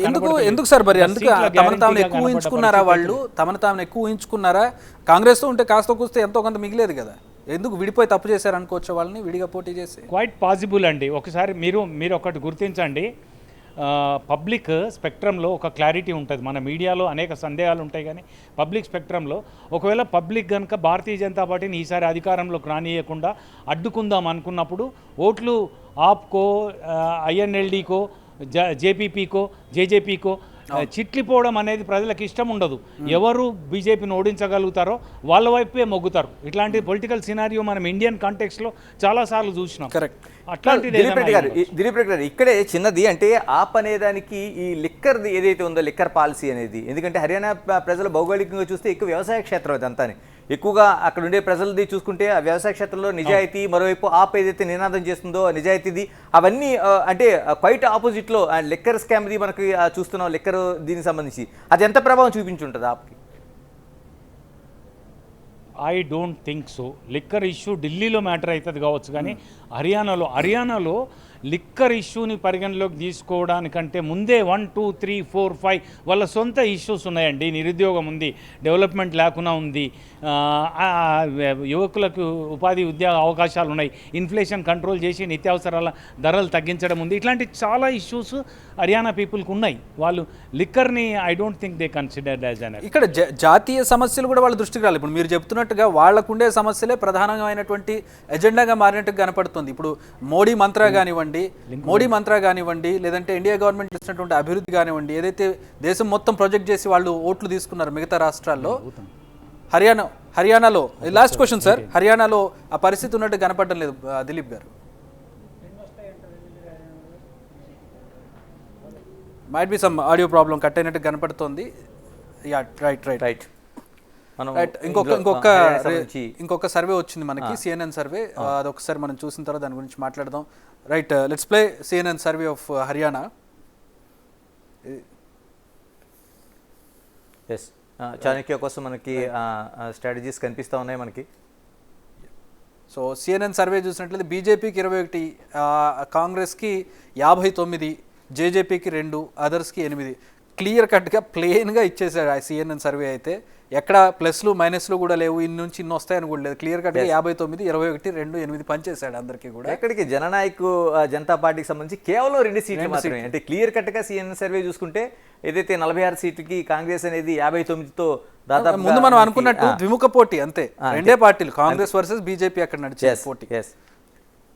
ఎందుకు సార్ మరి అందుకు తమను తాము ఎక్కువ ఊహించుకున్నారా? వాళ్ళు తమను తాము ఎక్కువ ఊహించుకున్నారా? కాంగ్రెస్తో ఉంటే కాస్త కూస్తే ఎంతో కొంత మిగిలేదు కదా, ఎందుకు విడిపోయి తప్పు చేశారు అనుకోవచ్చు వాళ్ళని విడిగా పోటీ చేసి? క్వైట్ పాసిబుల్ అండి. ఒకసారి మీరు ఒకటి గుర్తించండి, పబ్లిక్ స్పెక్ట్రంలో ఒక క్లారిటీ ఉంటుంది. మన మీడియాలో అనేక సందేహాలు ఉంటాయి కానీ పబ్లిక్ స్పెక్ట్రంలో ఒకవేళ పబ్లిక్ కనుక భారతీయ జనతా పార్టీని ఈసారి అధికారంలోకి రానియకుండా అడ్డుకుందాం అనుకున్నప్పుడు ఓట్లు ఆప్కో, ఐఎన్ఎల్డీకో, జేపీపీకో, జేజేపీకో చిట్లిపోవడం అనేది ప్రజలకు ఇష్టం ఉండదు. ఎవరు బీజేపీని ఓడించగలుగుతారో వాళ్ళ వైపే మొగ్గుతారు. ఇట్లాంటి పొలిటికల్ సినారియో మనం ఇండియన్ కాంటెక్స్లో చాలాసార్లు చూసినాం. కరెక్ట్. అట్లాంటి దిలీప్ రెడ్డి గారు ఇక్కడే చిన్నది అంటే ఆప్ అనేదానికి ఈ లిక్కర్ది ఏదైతే ఉందో లిక్కర్ పాలసీ అనేది, ఎందుకంటే హర్యానా ప్రజలు భౌగోళికంగా చూస్తే ఎక్కువ వ్యవసాయ క్షేత్రం అదంతా, ఎక్కువగా అక్కడ ఉండే ప్రజలది చూసుకుంటే ఆ వ్యవసాయ క్షేత్రంలో నిజాయితీ, మరోవైపు ఆప్ ఏదైతే నినాదం చేస్తుందో నిజాయితీది, అవన్నీ అంటే క్వైట్ ఆపోజిట్లో లిక్కర్ స్కామ్ది మనకి చూస్తున్నాం. లిక్కర్ దీనికి సంబంధించి అది ఎంత ప్రభావం చూపించుంటుంది ఆప్కి? I don't think so. Liquor issue ఢిల్లీలో మ్యాటర్ అవుతుంది కావచ్చు కానీ హర్యానాలో లిక్కర్ ఇష్యూని పరిగణలోకి తీసుకోవడానికంటే ముందే 1, 2, 3, 4, 5 వాళ్ళ సొంత ఇష్యూస్ ఉన్నాయండి. నిరుద్యోగం ఉంది, డెవలప్మెంట్ లేకుండా ఉంది, యువకులకు ఉపాధి ఉద్యోగ అవకాశాలు ఉన్నాయి, ఇన్ఫ్లేషన్ కంట్రోల్ చేసి నిత్యావసరాల ధరలు తగ్గించడం ఉంది. ఇట్లాంటి చాలా ఇష్యూస్ హర్యానా పీపుల్కి ఉన్నాయి. వాళ్ళు లిక్కర్ని I don't think they considered as an. ఇక్కడ జాతీయ సమస్యలు కూడా వాళ్ళ దృష్టికి రాలి. ఇప్పుడు మీరు చెప్తున్నట్టుగా వాళ్ళకుండే సమస్యలే ప్రధానమైనటువంటి ఎజెండాగా మారినట్టుగా కనపడుతుంది. ఇప్పుడు మోడీ మంత్రా కానివ్వండి, లేదంటే ఇండియా గవర్నమెంట్ చేసినటువంటి అభివృద్ధి కానివ్వండి, ఏదైతే దేశం మొత్తం ప్రొజెక్ట్ చేసి వాళ్ళు ఓట్లు తీసుకున్నారు మిగతా రాష్ట్రాల్లో, హర్యానాలో లాస్ట్ క్వశ్చన్ సార్, హర్యానాలో ఆ పరిస్థితి ఉన్నట్టు కనపడడం లేదు దిలీప్ గారు. Might be some audio problem, cut అయినట్టు కనపడుతోంది. Yeah right. ఇంకొక సర్వే వచ్చింది మనకి, CNN సర్వే. అదొకసారి మనం చూసిన తర్వాత దాని గురించి మాట్లాడదాం. Right, let's play CNN survey of Haryana. Yes, Chanakya కోసం మనకి స్ట్రాటజీస్ కనిపిస్తూ ఉన్నాయి మనకి. సో CNN సర్వే చూసినట్లయితే బీజేపీకి 21, కాంగ్రెస్కి 59, జేజేపీకి 2, అదర్స్కి 8. క్లియర్ కట్గా ప్లెయిన్గా ఇచ్చేసాడు ఆ CNN సర్వే. అయితే ఎక్కడ ప్లస్లు మైనస్లు కూడా లేవు, ఇన్ని నుంచి ఇన్ని వస్తాయని కూడా లేదు. క్లియర్ కట్గా 59, 21, 2, 8 పనిచేశాడు అందరికీ కూడా. ఎక్కడికి జననాయక్ జనతా పార్టీకి సంబంధించి కేవలం 2 సీట్లు మాత్రమే. అంటే క్లియర్ కట్గా CNN సర్వే చూసుకుంటే ఏదైతే 46 సీట్లకి కాంగ్రెస్ అనేది 59తో దాదాపు ముందు మనం అనుకున్నట్టు ద్విముఖ పోటీ అంతే, రెండే పార్టీలు కాంగ్రెస్ వర్సెస్ బీజేపీ అక్కడ నడిచే పోటీ.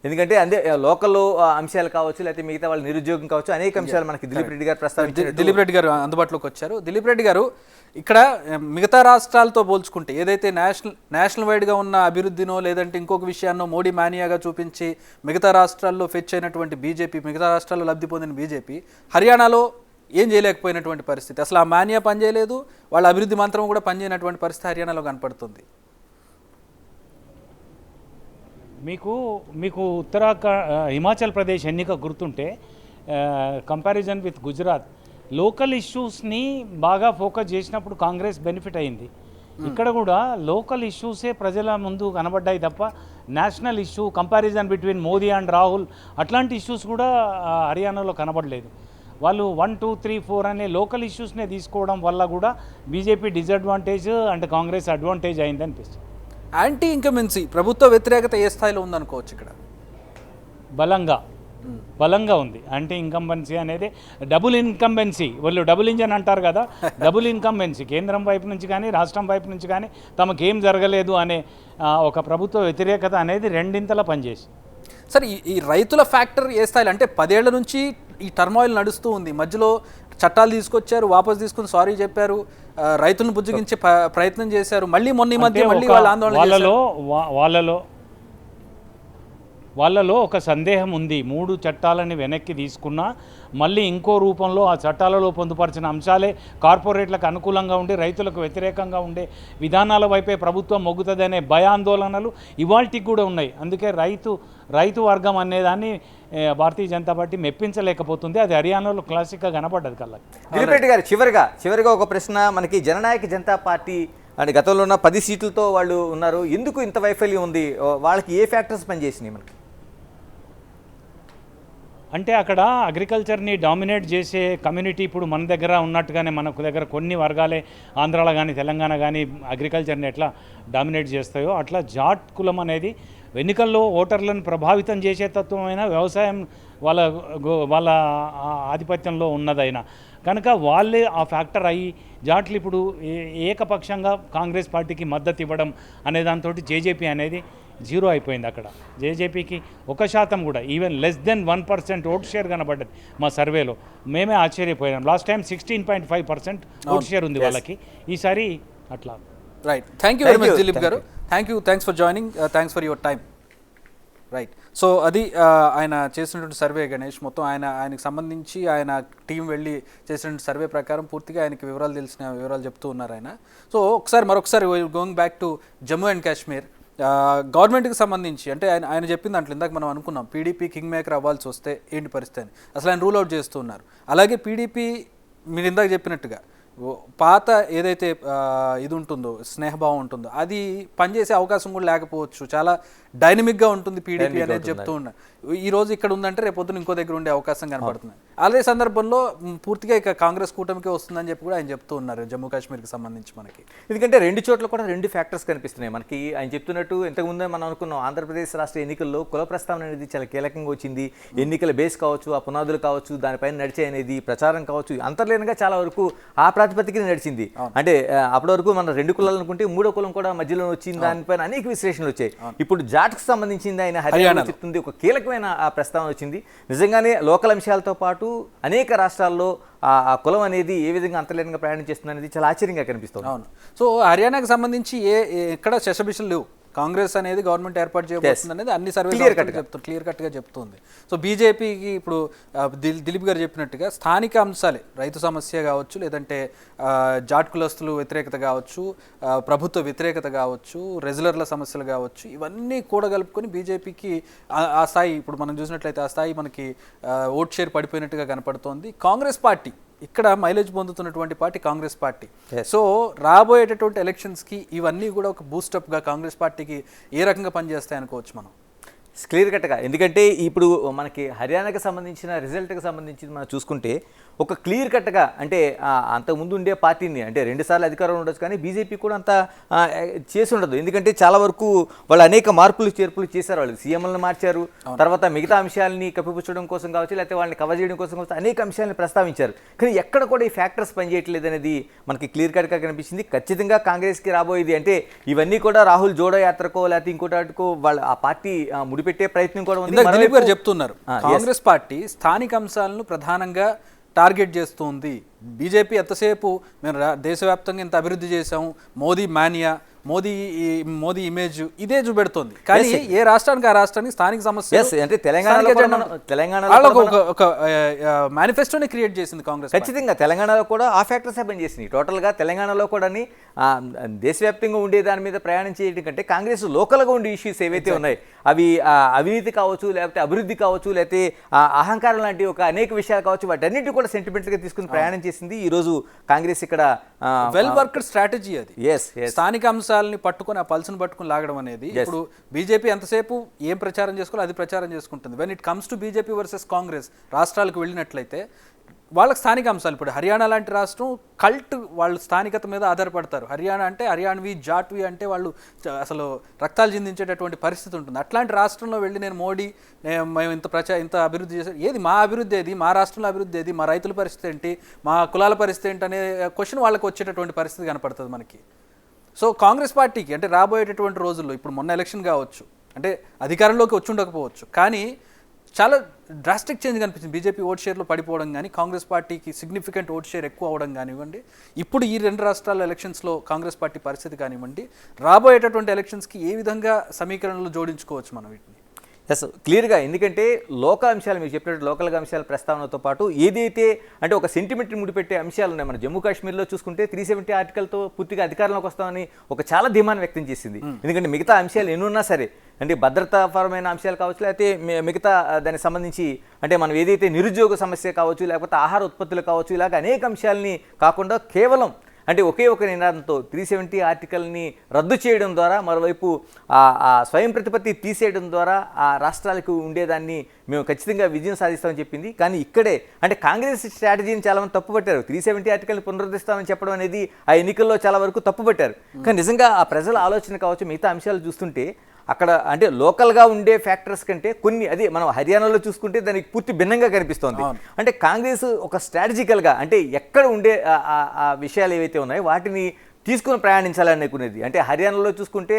ఎందుకంటే అదే లోకల్ అంశాలు కావచ్చు, లేకపోతే మిగతా వాళ్ళ నిరుద్యోగం కావచ్చు, అనేక అంశాలు మనకి దిలీప్ రెడ్డి గారు ప్రస్తావించారు. దిలీప్ రెడ్డి గారు అందుబాటులోకి వచ్చారు. దిలీప్ రెడ్డి గారు, ఇక్కడ మిగతా రాష్ట్రాలతో పోల్చుకుంటే ఏదైతే నేషనల్ వైడ్గా ఉన్న అభివృద్ధినో లేదంటే ఇంకొక విషయాన్నో మోడీ మానియాగా చూపించి మిగతా రాష్ట్రాల్లో ఫెచ్ అయినటువంటి బీజేపీ, మిగతా రాష్ట్రాల్లో లబ్ధి పొందిన బీజేపీ హర్యానాలో ఏం చేయలేకపోయినటువంటి పరిస్థితి, అసలు ఆ మానియా పనిచేయలేదు, వాళ్ళ అభివృద్ధి మంత్రం కూడా పనిచేయనటువంటి పరిస్థితి హర్యానాలో కనపడుతుంది. మీకు హిమాచల్ ప్రదేశ్ ఎన్నిక గుర్తుంటే కంపారిజన్ విత్ గుజరాత్, లోకల్ ఇష్యూస్ని బాగా ఫోకస్ చేసినప్పుడు కాంగ్రెస్ బెనిఫిట్ అయింది. ఇక్కడ కూడా లోకల్ ఇష్యూసే ప్రజల ముందు కనబడ్డాయి తప్ప national issue comparison between Modi and Rahul అట్లాంటి ఇష్యూస్ కూడా హర్యానాలో కనబడలేదు. వాళ్ళు 1, 2, 3, 4 అనే లోకల్ ఇష్యూస్నే తీసుకోవడం వల్ల కూడా BJP disadvantage and Congress advantage అయింది అనిపిస్తుంది. యాంటీ ఇన్కంబెన్సీ, ప్రభుత్వ వ్యతిరేకత ఏ స్థాయిలో ఉందనుకోవచ్చు? ఇక్కడ బలంగా ఉంది. యాంటీ ఇన్కంబెన్సీ అనేది డబుల్ ఇన్కంబెన్సీ, వాళ్ళు డబుల్ ఇంజన్ అంటారు కదా, డబుల్ ఇన్కంబెన్సీ, కేంద్రం వైపు నుంచి కానీ రాష్ట్రం వైపు నుంచి కానీ తమకేం జరగలేదు అనే ఒక ప్రభుత్వ వ్యతిరేకత అనేది రెండింతలా పనిచేసి. సరే ఈ రైతుల ఫ్యాక్టర్ ఏ స్థాయిలో అంటే 10 ఏళ్ల నుంచి ఈ టర్మాయిల్ నడుస్తూ ఉంది, మధ్యలో చట్టాలు తీసుకొచ్చారు, వాపసు తీసుకుని సారీ చెప్పారు, రైతులను బుజ్జగించే ప్రయత్నం చేశారు, మళ్ళీ మొన్న ఈ మధ్య మళ్ళీ వాళ్ళ ఆందోళన వాళ్ళలో ఒక సందేహం ఉంది. 3 చట్టాలని వెనక్కి తీసుకున్నా మళ్ళీ ఇంకో రూపంలో ఆ చట్టాలలో పొందుపరిచిన అంశాలే కార్పొరేట్లకు అనుకూలంగా ఉండి రైతులకు వ్యతిరేకంగా ఉండే విధానాల వైపే ప్రభుత్వం మొగ్గుతుందనే భయాందోళనలు ఇవాల్టికి కూడా ఉన్నాయి. అందుకే రైతు వర్గం అనేదాన్ని భారతీయ జనతా పార్టీ మెప్పించలేకపోతుంది. అది హర్యానాలో క్లాసిక్గా కనపడ్డది కళ్ళకి. దిలీప్ రెడ్డి గారు, చివరిగా ఒక ప్రశ్న. మనకి జననాయక జనతా పార్టీ అంటే గతంలో ఉన్న 10 సీట్లతో వాళ్ళు ఉన్నారు, ఎందుకు ఇంత వైఫల్యం ఉంది? వాళ్ళకి ఏ ఫ్యాక్టర్స్ పనిచేసినాయి మనకి? అంటే అక్కడ అగ్రికల్చర్ని డామినేట్ చేసే కమ్యూనిటీ ఇప్పుడు మన దగ్గర ఉన్నట్టుగానే మనకు దగ్గర కొన్ని వర్గాలే ఆంధ్రాలో కానీ తెలంగాణ కానీ అగ్రికల్చర్ని ఎట్లా డామినేట్ చేస్తాయో అట్లా జాట్ కులం అనేది ఎన్నికల్లో ఓటర్లను ప్రభావితం చేసే తత్వమైన వ్యవసాయం వాళ్ళ ఆధిపత్యంలో ఉన్నదైనా కనుక వాళ్ళే ఆ ఫ్యాక్టర్ అయ్యి జాట్లు ఇప్పుడు ఏకపక్షంగా కాంగ్రెస్ పార్టీకి మద్దతు ఇవ్వడం అనే దాంతో జేజేపీ అనేది జీరో అయిపోయింది. అక్కడ జేజేపీకి 1% కూడా, even less than 1% vote share కనబడ్డది మా సర్వేలో. మేమే ఆశ్చర్యపోయాం. లాస్ట్ టైం 16.5% ఓట్ షేర్ ఉంది వాళ్ళకి, ఈసారి అట్లా. Right, thank you very much Dilip గారు. Thanks for joining, thanks for your time. Right, so అది ఆయన చేసినటువంటి సర్వే గణేష్. మొత్తం ఆయనకు సంబంధించి ఆయన టీం వెళ్ళి చేసినటువంటి సర్వే ప్రకారం పూర్తిగా ఆయనకి వివరాలు చెప్తూ ఉన్నారు ఆయన. సో మరొకసారి going back to Jammu and Kashmir గవర్నమెంట్కి సంబంధించి అంటే ఆయన చెప్పిన దాంట్లో ఇందాక మనం అనుకున్నాం పీడీపీ కింగ్ మేకర్ అవ్వాల్సి వస్తే ఏంటి పరిస్థితి అని. అసలు ఆయన రూల్ అవుట్ చేస్తూ ఉన్నారు. అలాగే పీడీపీ మీరు ఇందాక చెప్పినట్టుగా పాత ఏదైతే ఇది ఉంటుందో, స్నేహభావం ఉంటుందో, అది పనిచేసే అవకాశం కూడా లేకపోవచ్చు. చాలా డైనమిక్గా ఉంటుంది పీడీపీ అనేది చెప్తూ ఉన్నారు. ఈ రోజు ఇక్కడ ఉందంటే రేపు పొద్దున ఇంకో దగ్గర ఉండే అవకాశం కనపడుతుంది. అదే సందర్భంలో పూర్తిగా ఇక కాంగ్రెస్ కూటమికే వస్తుందని చెప్పి కూడా ఆయన చెప్తూ ఉన్నారు జమ్మూ కాశ్మీర్కి సంబంధించి. మనకి ఎందుకంటే 2 చోట్ల కూడా 2 ఫ్యాక్టర్స్ కనిపిస్తున్నాయి మనకి. ఆయన చెప్తున్నట్టు ఇంతకుముందే మనం అనుకున్నాం ఆంధ్రప్రదేశ్ రాష్ట్ర ఎన్నికల్లో కుల ప్రస్తావన అనేది చాలా కీలకంగా వచ్చింది. ఎన్నికల బేస్ కావచ్చు, ఆ పునాదులు కావచ్చు, దానిపైన నడిచే అనేది ప్రచారం కావచ్చు, అంతర్లీనంగా చాలా వరకు ఆ ప్రాతిపదికన నడిచింది. అంటే అప్పటి వరకు మనం 2 కులాలు అనుకుంటే 3వ కులం కూడా మధ్యలో వచ్చింది, దానిపైన అనేక విశ్లేషణలు వచ్చాయి. ఇప్పుడు జాట్కి సంబంధించింది ఆయన హర్యానా చెప్తుంది ఒక కీలకమైన ఆ ప్రస్తావన వచ్చింది. నిజంగానే లోకల్ అంశాలతో పాటు అనేక రాష్ట్రాల్లో ఆ కులం అనేది ఏ విధంగా అంతర్లీనంగా ప్రయాణం చేస్తుంది అనేది చాలా ఆశ్చర్యంగా కనిపిస్తుంది. అవును, సో హర్యానాకి సంబంధించి ఎక్కడ శశబిషలు లేవు. కాంగ్రెస్ అనేది గవర్నమెంట్ ఏర్పాటు చేయబోతుంది అనేది అన్ని సర్వేలు క్లియర్ కట్గా చెప్తుంది. సో బీజేపీకి ఇప్పుడు దిలీప్ గారు చెప్పినట్టుగా స్థానిక అంశాలే, రైతు సమస్య కావచ్చు, లేదంటే జాట్ కులస్తులు వ్యతిరేకత కావచ్చు, ప్రభుత్వ వ్యతిరేకత కావచ్చు, రెగ్యులర్ల సమస్యలు కావచ్చు, ఇవన్నీ కూడగలుపుకొని బీజేపీకి ఆ స్థాయి ఇప్పుడు మనం చూసినట్లయితే ఆ స్థాయి మనకి ఓట్ షేర్ పడిపోయినట్టుగా కనపడుతోంది. కాంగ్రెస్ పార్టీ ఇక్కడ మైలేజ్ పొందుతున్నటువంటి పార్టీ కాంగ్రెస్ పార్టీ. సో రాబోయేటటువంటి ఎలక్షన్స్కి ఇవన్నీ కూడా ఒక బూస్టప్గా కాంగ్రెస్ పార్టీకి ఏ రకంగా పనిచేస్తాయి అనుకోవచ్చు మనం? క్లియర్ కట్గా. ఎందుకంటే ఇప్పుడు మనకి హర్యానాకి సంబంధించిన రిజల్ట్కి సంబంధించి మనం చూసుకుంటే ఒక క్లియర్ కట్గా అంటే అంతకుముందు ఉండే పార్టీని అంటే 2 సార్లు అధికారంలో ఉండొచ్చు, కానీ బీజేపీ కూడా అంత చేసి ఉండదు. ఎందుకంటే చాలా వరకు వాళ్ళు అనేక మార్పులు చేర్పులు చేశారు. వాళ్ళు సీఎంలను మార్చారు, తర్వాత మిగతా అంశాలని కప్పిపుచ్చడం కోసం కావచ్చు, లేకపోతే వాళ్ళని కవర్ చేయడం కోసం కావచ్చు, అనేక అంశాలను ప్రస్తావించారు. కానీ ఎక్కడ కూడా ఈ ఫ్యాక్టర్స్ పనిచేయట్లేదు అనేది మనకి క్లియర్ కట్గా కనిపించింది. ఖచ్చితంగా కాంగ్రెస్కి రాబోయేది అంటే ఇవన్నీ కూడా రాహుల్ జోడో యాత్రకో లేకపోతే ఇంకోటికో వాళ్ళ ఆ పార్టీ ముడిపెట్టే ప్రయత్నం కూడా ఉంది. దిలీప్ గారు చెప్తున్నారు కాంగ్రెస్ పార్టీ స్థానిక అంశాలను ప్రధానంగా టార్గెట్ చేస్తుంది. బీజేపీ ఎంతసేపు మేము దేశవ్యాప్తంగా ఇంత అభివృద్ధి చేసాము, మోదీ మానియా, మోదీ ఇమేజ్ ఇదే చూపెడుతుంది. కానీ ఏ రాష్ట్రానికి ఆ రాష్ట్రానికి స్థానిక సమస్య అంటే తెలంగాణలో ఒక మేనిఫెస్టోని క్రియేట్ చేసింది కాంగ్రెస్. ఖచ్చితంగా తెలంగాణలో కూడా ఆ ఫ్యాక్టర్స్ పనిచేసినాయి. టోటల్గా తెలంగాణలో కూడా దేశవ్యాప్తంగా ఉండే దాని మీద ప్రయాణం చేయడం కంటే కాంగ్రెస్ లోకల్గా ఉండే ఇష్యూస్ ఏవైతే ఉన్నాయి అవి అవినీతి కావచ్చు, లేకపోతే అభివృద్ధి కావచ్చు, లేకపోతే అహంకారం లాంటి ఒక అనేక విషయాలు కావచ్చు, వాటన్నిటి కూడా సెంటిమెంట్గా తీసుకుని ప్రయాణం చేసింది. ఈ రోజు కాంగ్రెస్ ఇక్కడ వెల్ వర్క్డ్ స్ట్రాటజీ అది. స్థానిక అంశాలని పట్టుకొని ఆ పల్స్ని పట్టుకుని లాగడం అనేది. ఇప్పుడు బీజేపీ ఎంతసేపు ఏం ప్రచారం చేసుకోవాలో అది ప్రచారం చేసుకుంటుంది. When it comes to BJP versus Congress రాష్ట్రాలకు వెళ్ళినట్లయితే వాళ్ళకి స్థానిక అంశాలు, ఇప్పుడు హర్యానా లాంటి రాష్ట్రం కల్ట్, వాళ్ళు స్థానికత మీద ఆధారపడతారు. హర్యానా అంటే హర్యాణవి, జాట్వి అంటే వాళ్ళు అసలు రక్తాలు చిందించేటటువంటి పరిస్థితి ఉంటుంది. అట్లాంటి రాష్ట్రంలో వెళ్ళి నేను మోడీ మేము ఇంత అభివృద్ధి చేశారు, ఏది మా అభివృద్ధి ఏది, మా రాష్ట్రంలో అభివృద్ధి ఏది, మా రైతుల పరిస్థితి ఏంటి, మా కులాల పరిస్థితి ఏంటి అనే క్వశ్చన్ వాళ్ళకి వచ్చేటటువంటి పరిస్థితి కనపడుతుంది మనకి. సో కాంగ్రెస్ పార్టీకి అంటే రాబోయేటటువంటి రోజుల్లో ఇప్పుడు మొన్న ఎలక్షన్ కావచ్చు, అంటే అధికారంలోకి వచ్చి ఉండకపోవచ్చు, కానీ చాలా డ్రాస్టిక్ చేంజ్ కనిపించింది. బీజేపీ ఓట్ షేర్లో పడిపోవడం కానీ, కాంగ్రెస్ పార్టీకి సిగ్నిఫికెంట్ ఓట్ షేర్ ఎక్కువ అవడం కానివ్వండి, ఇప్పుడు ఈ 2 రాష్ట్రాల ఎలక్షన్స్లో కాంగ్రెస్ పార్టీ పరిస్థితి కానివ్వండి, రాబోయేటటువంటి ఎలక్షన్స్కి ఏ విధంగా సమీకరణలు జోడించుకోవచ్చు మనం వీటిని? ఎస్, క్లియర్గా. ఎందుకంటే లోకల్ అంశాలు మీరు చెప్పినట్టు లోకల్గా అంశాల ప్రస్తావనతో పాటు ఏదైతే అంటే ఒక సెంటిమెంట్ ముడిపెట్టే అంశాలు ఉన్నాయి. మన జమ్మూ కాశ్మీర్లో చూసుకుంటే 370 ఆర్టికల్తో పూర్తిగా అధికారంలోకి వస్తామని ఒక చాలా ధీమాన్ని వ్యక్తం చేసింది. ఎందుకంటే మిగతా అంశాలు ఎన్నున్నా సరే, అంటే భద్రతాపరమైన అంశాలు కావచ్చు, లేకపోతే మిగతా దానికి సంబంధించి అంటే మనం ఏదైతే నిరుద్యోగ సమస్య కావచ్చు, లేకపోతే ఆహార ఉత్పత్తులు కావచ్చు, ఇలాగ అనేక అంశాలని కాకుండా కేవలం అంటే ఒకే ఒక నినాదంతో 370 ఆర్టికల్ని రద్దు చేయడం ద్వారా, మరోవైపు ఆ స్వయం ప్రతిపత్తి తీసేయడం ద్వారా ఆ రాష్ట్రాలకు ఉండేదాన్ని మేము ఖచ్చితంగా విజయం సాధిస్తామని చెప్పింది. కానీ ఇక్కడే అంటే కాంగ్రెస్ స్ట్రాటజీని చాలామంది తప్పుపట్టారు. 370 ఆర్టికల్ని పునరుద్ధరిస్తామని చెప్పడం అనేది ఆ ఎన్నికల్లో చాలా వరకు తప్పుపట్టారు. కానీ నిజంగా ఆ ప్రజల ఆలోచన కావచ్చు, మిగతా అంశాలు చూస్తుంటే అక్కడ అంటే లోకల్గా ఉండే ఫ్యాక్టర్స్ కంటే కొన్ని అదే మనం హర్యానాలో చూసుకుంటే దానికి పూర్తి భిన్నంగా కనిపిస్తోంది. అంటే కాంగ్రెస్ ఒక స్ట్రాటజికల్గా అంటే ఎక్కడ ఉండే ఆ విషయాలు ఏవైతే ఉన్నాయో వాటిని తీసుకుని ప్రయాణించాలనుకునేది. అంటే హర్యానాలో చూసుకుంటే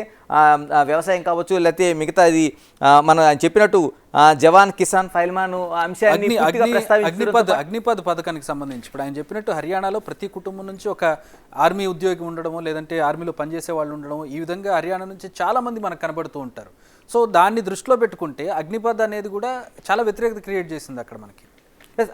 వ్యవసాయం కావచ్చు, లేకపోతే మిగతా అది మనం చెప్పినట్టు జవాన్ కిసాన్ ఫైల్మాన్ అంశాన్ని అగ్నిపథ్ పథకానికి సంబంధించి ఇప్పుడు ఆయన చెప్పినట్టు హర్యానాలో ప్రతి కుటుంబం నుంచి ఒక ఆర్మీ ఉద్యోగి ఉండడము, లేదంటే ఆర్మీలో పనిచేసే వాళ్ళు ఉండడము, ఈ విధంగా హర్యానా నుంచి చాలా మంది మనకు కనబడుతూ ఉంటారు. సో దాన్ని దృష్టిలో పెట్టుకుంటే అగ్నిపథ్ అనేది కూడా చాలా వ్యతిరేకత క్రియేట్ చేసింది అక్కడ మనకి.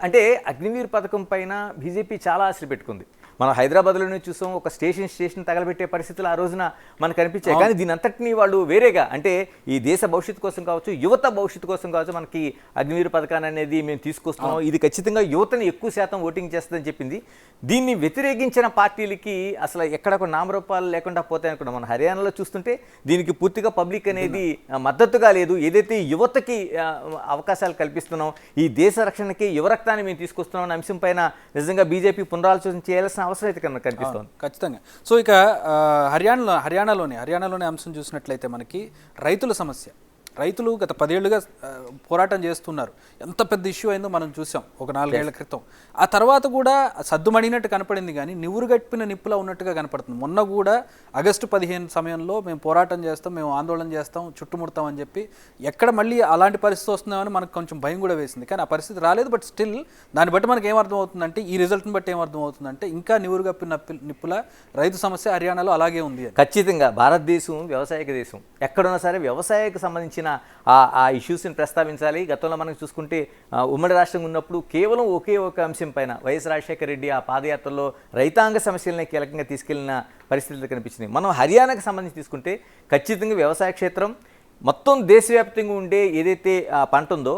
అంటే అగ్నివీర్ పథకం పైన బీజేపీ చాలా ఆశలు పెట్టుకుంది. మనం హైదరాబాద్లోనే చూసాం, ఒక స్టేషన్ తగలబెట్టే పరిస్థితులు ఆ రోజున మనకు కనిపించాయి. కానీ దీని అంతటినీ వాళ్ళు వేరేగా అంటే ఈ దేశ భవిష్యత్తు కోసం కావచ్చు, యువత భవిష్యత్తు కోసం కావచ్చు, మనకి అగ్నివీర్ పథకాన్ని అనేది మేము తీసుకొస్తున్నాం, ఇది ఖచ్చితంగా యువతని ఎక్కువ శాతం ఓటింగ్ చేస్తుందని చెప్పింది. దీన్ని వ్యతిరేకించిన పార్టీలకి అసలు ఎక్కడ ఒక నామరూపాలు లేకుండా పోతాయి అనుకున్నాం. మనం హర్యానాలో చూస్తుంటే దీనికి పూర్తిగా పబ్లిక్ అనేది మద్దతుగా లేదు. ఏదైతే యువతకి అవకాశాలు కల్పిస్తున్నాం, ఈ దేశ రక్షణకి యువరక్తాన్ని మేము తీసుకొస్తున్నాం అనే అంశం పైన నిజంగా బీజేపీ పునరాలోచన చేయాల్సిన అవసరం అయితే కనిపిస్తుంది ఖచ్చితంగా. సో ఇక హర్యానాలోని అంశం చూసినట్లయితే మనకి రైతుల సమస్య. రైతులు గత 10 ఏళ్లుగా పోరాటం చేస్తున్నారు. ఎంత పెద్ద ఇష్యూ అయిందో మనం చూసాం ఒక 4 ఏళ్ల క్రితం. ఆ తర్వాత కూడా సద్దుమణినట్టు కనపడింది, కానీ నివురుగట్టిన నిప్పులా ఉన్నట్టుగా కనపడుతుంది. మొన్న కూడా ఆగస్టు 15 సమయంలో మేము పోరాటం చేస్తాం, మేము ఆందోళన చేస్తాం, చుట్టుముడతాం అని చెప్పి ఎక్కడ మళ్ళీ అలాంటి పరిస్థితి వస్తుందేమని మనకు కొంచెం భయం కూడా వేసింది. కానీ ఆ పరిస్థితి రాలేదు. బట్ స్టిల్ దాన్ని బట్టి మనకి ఏమర్థం అవుతుందంటే, ఈ రిజల్ట్ని బట్టి ఏమర్థం అవుతుందంటే ఇంకా నివురుగప్పిన నిప్పుల రైతు సమస్య హర్యానాలో అలాగే ఉంది. ఖచ్చితంగా భారతదేశం వ్యవసాయక దేశం. ఎక్కడున్నా సరే వ్యవసాయకు సంబంధించిన ఆ ఇష్యూస్ని ప్రస్తావించాలి. గతంలో మనం చూసుకుంటే ఉమ్మడి రాష్ట్రం ఉన్నప్పుడు కేవలం ఒకే ఒక అంశం పైన వైఎస్ రాజశేఖర రెడ్డి ఆ పాదయాత్రలో రైతాంగ సమస్యలనే కీలకంగా తీసుకెళ్లిన పరిస్థితులు కనిపించినాయి. మనం హర్యానాకు సంబంధించి తీసుకుంటే ఖచ్చితంగా వ్యవసాయ క్షేత్రం మొత్తం దేశవ్యాప్తంగా ఉండే ఏదైతే పంట ఉందో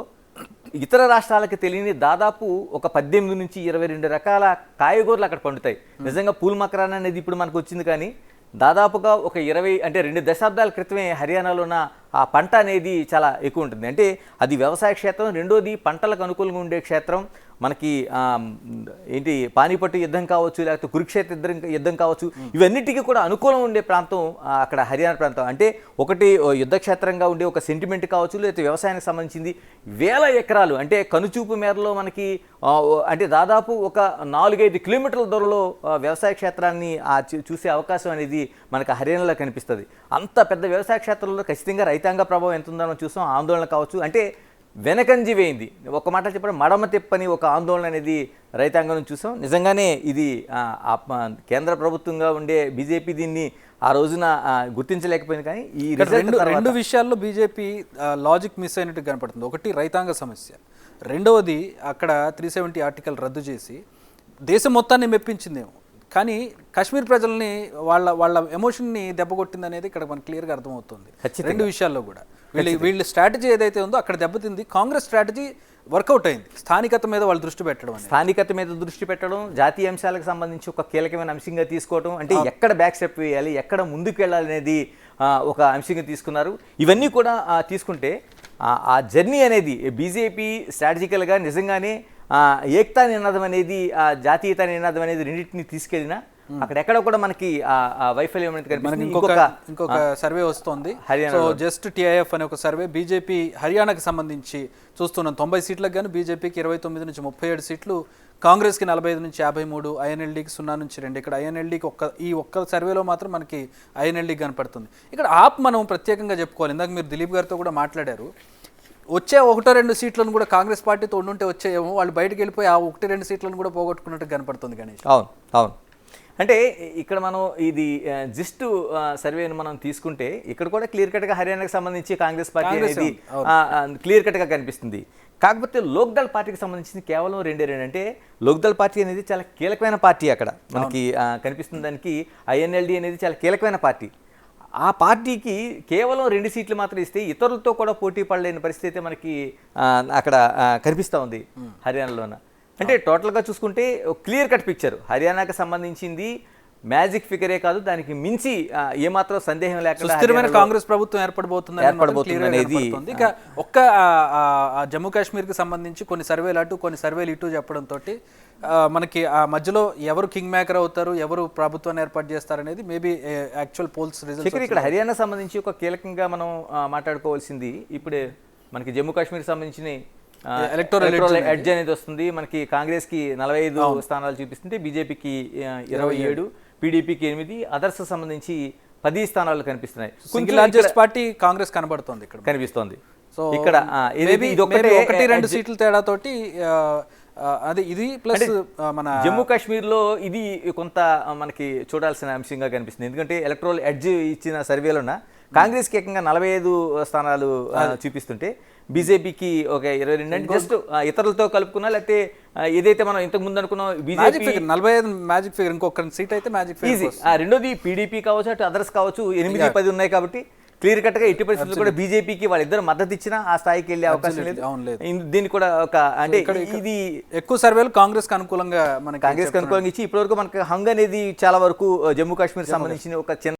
ఇతర రాష్ట్రాలకు తెలియని దాదాపు ఒక 18 నుంచి 22 రకాల కాయగూరలు అక్కడ పండుతాయి. నిజంగా పూల్ మకరాన్ అనేది ఇప్పుడు మనకు వచ్చింది, కానీ దాదాపుగా ఒక 20 అంటే 2 దశాబ్దాల క్రితమే హర్యానాలో ఉన్న ఆ పంట అనేది చాలా ఎక్కువ ఉంటుంది. అంటే అది వ్యవసాయ క్షేత్రం. రెండోది పంటలకు అనుకూలంగా ఉండే క్షేత్రం. మనకి ఏంటి పానీపట్టు యుద్ధం కావచ్చు, లేకపోతే కురుక్షేత్ర యుద్ధం కావచ్చు, ఇవన్నిటికీ కూడా అనుకూలం ఉండే ప్రాంతం అక్కడ హర్యానా ప్రాంతం. అంటే ఒకటి యుద్ధ క్షేత్రంగా ఉండే ఒక సెంటిమెంట్ కావచ్చు, లేకపోతే వ్యవసాయానికి సంబంధించింది 1000 ఎకరాలు అంటే కనుచూపు మేరలో మనకి అంటే దాదాపు ఒక 4-5 కిలోమీటర్ల దూరంలో వ్యవసాయ క్షేత్రాన్ని చూసే అవకాశం అనేది మనకు హర్యానాలో కనిపిస్తుంది. అంత పెద్ద వ్యవసాయ క్షేత్రంలో ఖచ్చితంగా రైతాంగ ప్రభావం ఎంత ఉందో చూసాం. ఆందోళన కావచ్చు, అంటే వెనకంజి వేయింది. ఒక మాట చెప్పడం మడమ తిప్పని ఒక ఆందోళన అనేది రైతాంగం చూసాం. నిజంగానే ఇది కేంద్ర ప్రభుత్వంగా ఉండే బీజేపీ దీన్ని ఆ రోజున గుర్తించలేకపోయింది. కానీ ఈ రెండు విషయాల్లో బీజేపీ లాజిక్ మిస్ అయినట్టు కనపడుతుంది. ఒకటి రైతాంగ సమస్య, రెండవది అక్కడ 370 ఆర్టికల్ రద్దు చేసి దేశం మొత్తాన్ని మెప్పించిందేమో, కానీ కాశ్మీర్ ప్రజల్ని వాళ్ళ ఎమోషన్ని దెబ్బకొట్టింది అనేది ఇక్కడ మనకు క్లియర్గా అర్థమవుతుంది. రెండు విషయాల్లో కూడా వీళ్ళ స్ట్రాటజీ ఏదైతే ఉందో అక్కడ దెబ్బతింది. కాంగ్రెస్ స్ట్రాటజీ వర్కౌట్ అయింది. స్థానికత మీద వాళ్ళు దృష్టి పెట్టడం, జాతీయ అంశాలకు సంబంధించి ఒక కీలకమైన అంశంగా తీసుకోవడం, అంటే ఎక్కడ బ్యాక్ స్టెప్ వేయాలి, ఎక్కడ ముందుకు వెళ్ళాలి అనేది ఒక అంశంగా తీసుకున్నారు. ఇవన్నీ కూడా తీసుకుంటే ఆ జర్నీ అనేది బీజేపీ స్ట్రాటజికల్గా నిజంగానే ఏక్తా నినాదం అనేది జాతీయత నినాదం అనేది రెండింటిని తీసుకెళ్ళినా అక్కడ ఎక్కడ కూడా మనకి ఆ వైఫల్యం అనేది కనిపిస్తుంది. ఇంకొక సర్వే వస్తోంది. హర్యానా సో జస్ట్ టిఐఎఫ్ అనే ఒక సర్వే బీజేపీ హర్యానాకి సంబంధించి చూస్తున్నాం. 90 సీట్లకు గాను బీజేపీకి 29 నుంచి 37 సీట్లు, కాంగ్రెస్కి 45 నుంచి 53, ఐఎన్ఎల్డీకి 0 నుంచి 2. ఇక్కడ ఐఎన్ఎల్డీకి ఒక్క సర్వేలో మాత్రం మనకి ఐఎన్ఎల్డీ కనపడుతుంది. ఇక్కడ ఆప్ మనం ప్రత్యేకంగా చెప్పుకోవాలి. ఇందాక మీరు దిలీప్ గారితో కూడా మాట్లాడారు. వచ్చే 1-2 సీట్లను కూడా కాంగ్రెస్ పార్టీతో ఉండుంటే వచ్చేయేమో, వాళ్ళు బయటకు వెళ్ళిపోయి ఆ 1-2 సీట్లను కూడా పోగొట్టుకున్నట్టు కనపడుతుంది గణేష్. అవును. అంటే ఇక్కడ మనం ఇది జస్ట్ సర్వేను మనం తీసుకుంటే ఇక్కడ కూడా క్లియర్ కట్గా హర్యానాకి సంబంధించి కాంగ్రెస్ పార్టీ అనేది క్లియర్ కట్గా కనిపిస్తుంది. కాకపోతే లోక్దళ్ పార్టీకి సంబంధించింది కేవలం 2 అంటే లోక్దళ్ పార్టీ అనేది చాలా కీలకమైన పార్టీ అక్కడ మనకి కనిపిస్తుంది. దానికి ఐఎన్ఎల్డీ అనేది చాలా కీలకమైన పార్టీ. ఆ పార్టీకి కేవలం 2 సీట్లు మాత్రం ఇస్తే ఇతరులతో కూడా పోటీ పడలేని పరిస్థితి అయితే మనకి అక్కడ కనిపిస్తూ ఉంది హర్యానాలోన. అంటే టోటల్గా చూసుకుంటే క్లియర్ కట్ పిక్చర్ హర్యానాకి సంబంధించింది మ్యాజిక్ ఫిగరే కాదు, దానికి మించి ఏమాత్రం సందేహం లేకుండా స్థిరమైన కాంగ్రెస్ ప్రభుత్వం ఏర్పడబోతుంది అనేది. ఇక ఒక్క జమ్మూ కాశ్మీర్కి సంబంధించి కొన్ని సర్వేలు అటు కొన్ని సర్వేలు ఇటు చెప్పడంతో మనకి ఆ మధ్యలో ఎవరు కింగ్ మేకర్ అవుతారు, ఎవరు ప్రభుత్వాన్ని ఏర్పాటు చేస్తారు అనేది మేబీ యాక్చువల్ పోల్స్ రిజల్ట్స్. ఇక్కడ హర్యానా సంబంధించి ఒక కీలకంగా మనం మాట్లాడుకోవాల్సింది ఇప్పుడే మనకి జమ్మూ కాశ్మీర్ సంబంధించిన ఎలక్టోరల్ ఎడ్జ్ అనేది వస్తుంది. మనకి కాంగ్రెస్ కి 45 స్థానాలు చూపిస్తుంటే బీజేపీకి 27, పీడీపీకి 8, అదర్స్ సంబంధించి 10 స్థానాలు కనిపిస్తున్నాయి. సింగిల్ లార్జెస్ట్ పార్టీ కాంగ్రెస్ కనబడుతోంది ఇక్కడ కనిపిస్తోంది. సో ఇక్కడ ఇది 1-2 సీట్ల తేడాతోటి అది ఇది ప్లస్ మన జమ్మూ కాశ్మీర్లో ఇది కొంత మనకి చూడాల్సిన అంశంగా కనిపిస్తుంది. ఎందుకంటే ఎలక్టోరల్ ఎడ్జ్ ఇచ్చిన సర్వేలోన కాంగ్రెస్కి ఏకంగా 45 స్థానాలు చూపిస్తుంటే బీజేపీకి ఒక 22 అంటే జస్ట్ ఇతరులతో కలుపుకున్నా, లేకపోతే ఏదైతే మనం ఇంతకు ముందు అనుకున్నాం బీజేపీ 45 మ్యాజిక్ ఫిగర్, ఇంకొక సీట్ అయితే మ్యాజిక్ ఈజీ. రెండోది పీడీపీ కావచ్చు, అటు అదర్స్ కావచ్చు, 8-10 ఉన్నాయి కాబట్టి క్లియర్ కట్గా ఎట్టి పరిస్థితులు కూడా బీజేపీకి వాళ్ళిద్దరు మద్దతు ఇచ్చినా ఆ స్థాయికి వెళ్ళే అవకాశం లేదు. దీనికి కూడా ఒక అంటే ఇది ఎక్కువ సర్వేలు కాంగ్రెస్ అనుకూలంగా కాంగ్రెస్ అనుకూలంగా ఇచ్చి ఇప్పటివరకు మనకి హంగ్ అనేది చాలా వరకు జమ్మూ కాశ్మీర్ సంబంధించిన ఒక చిన్న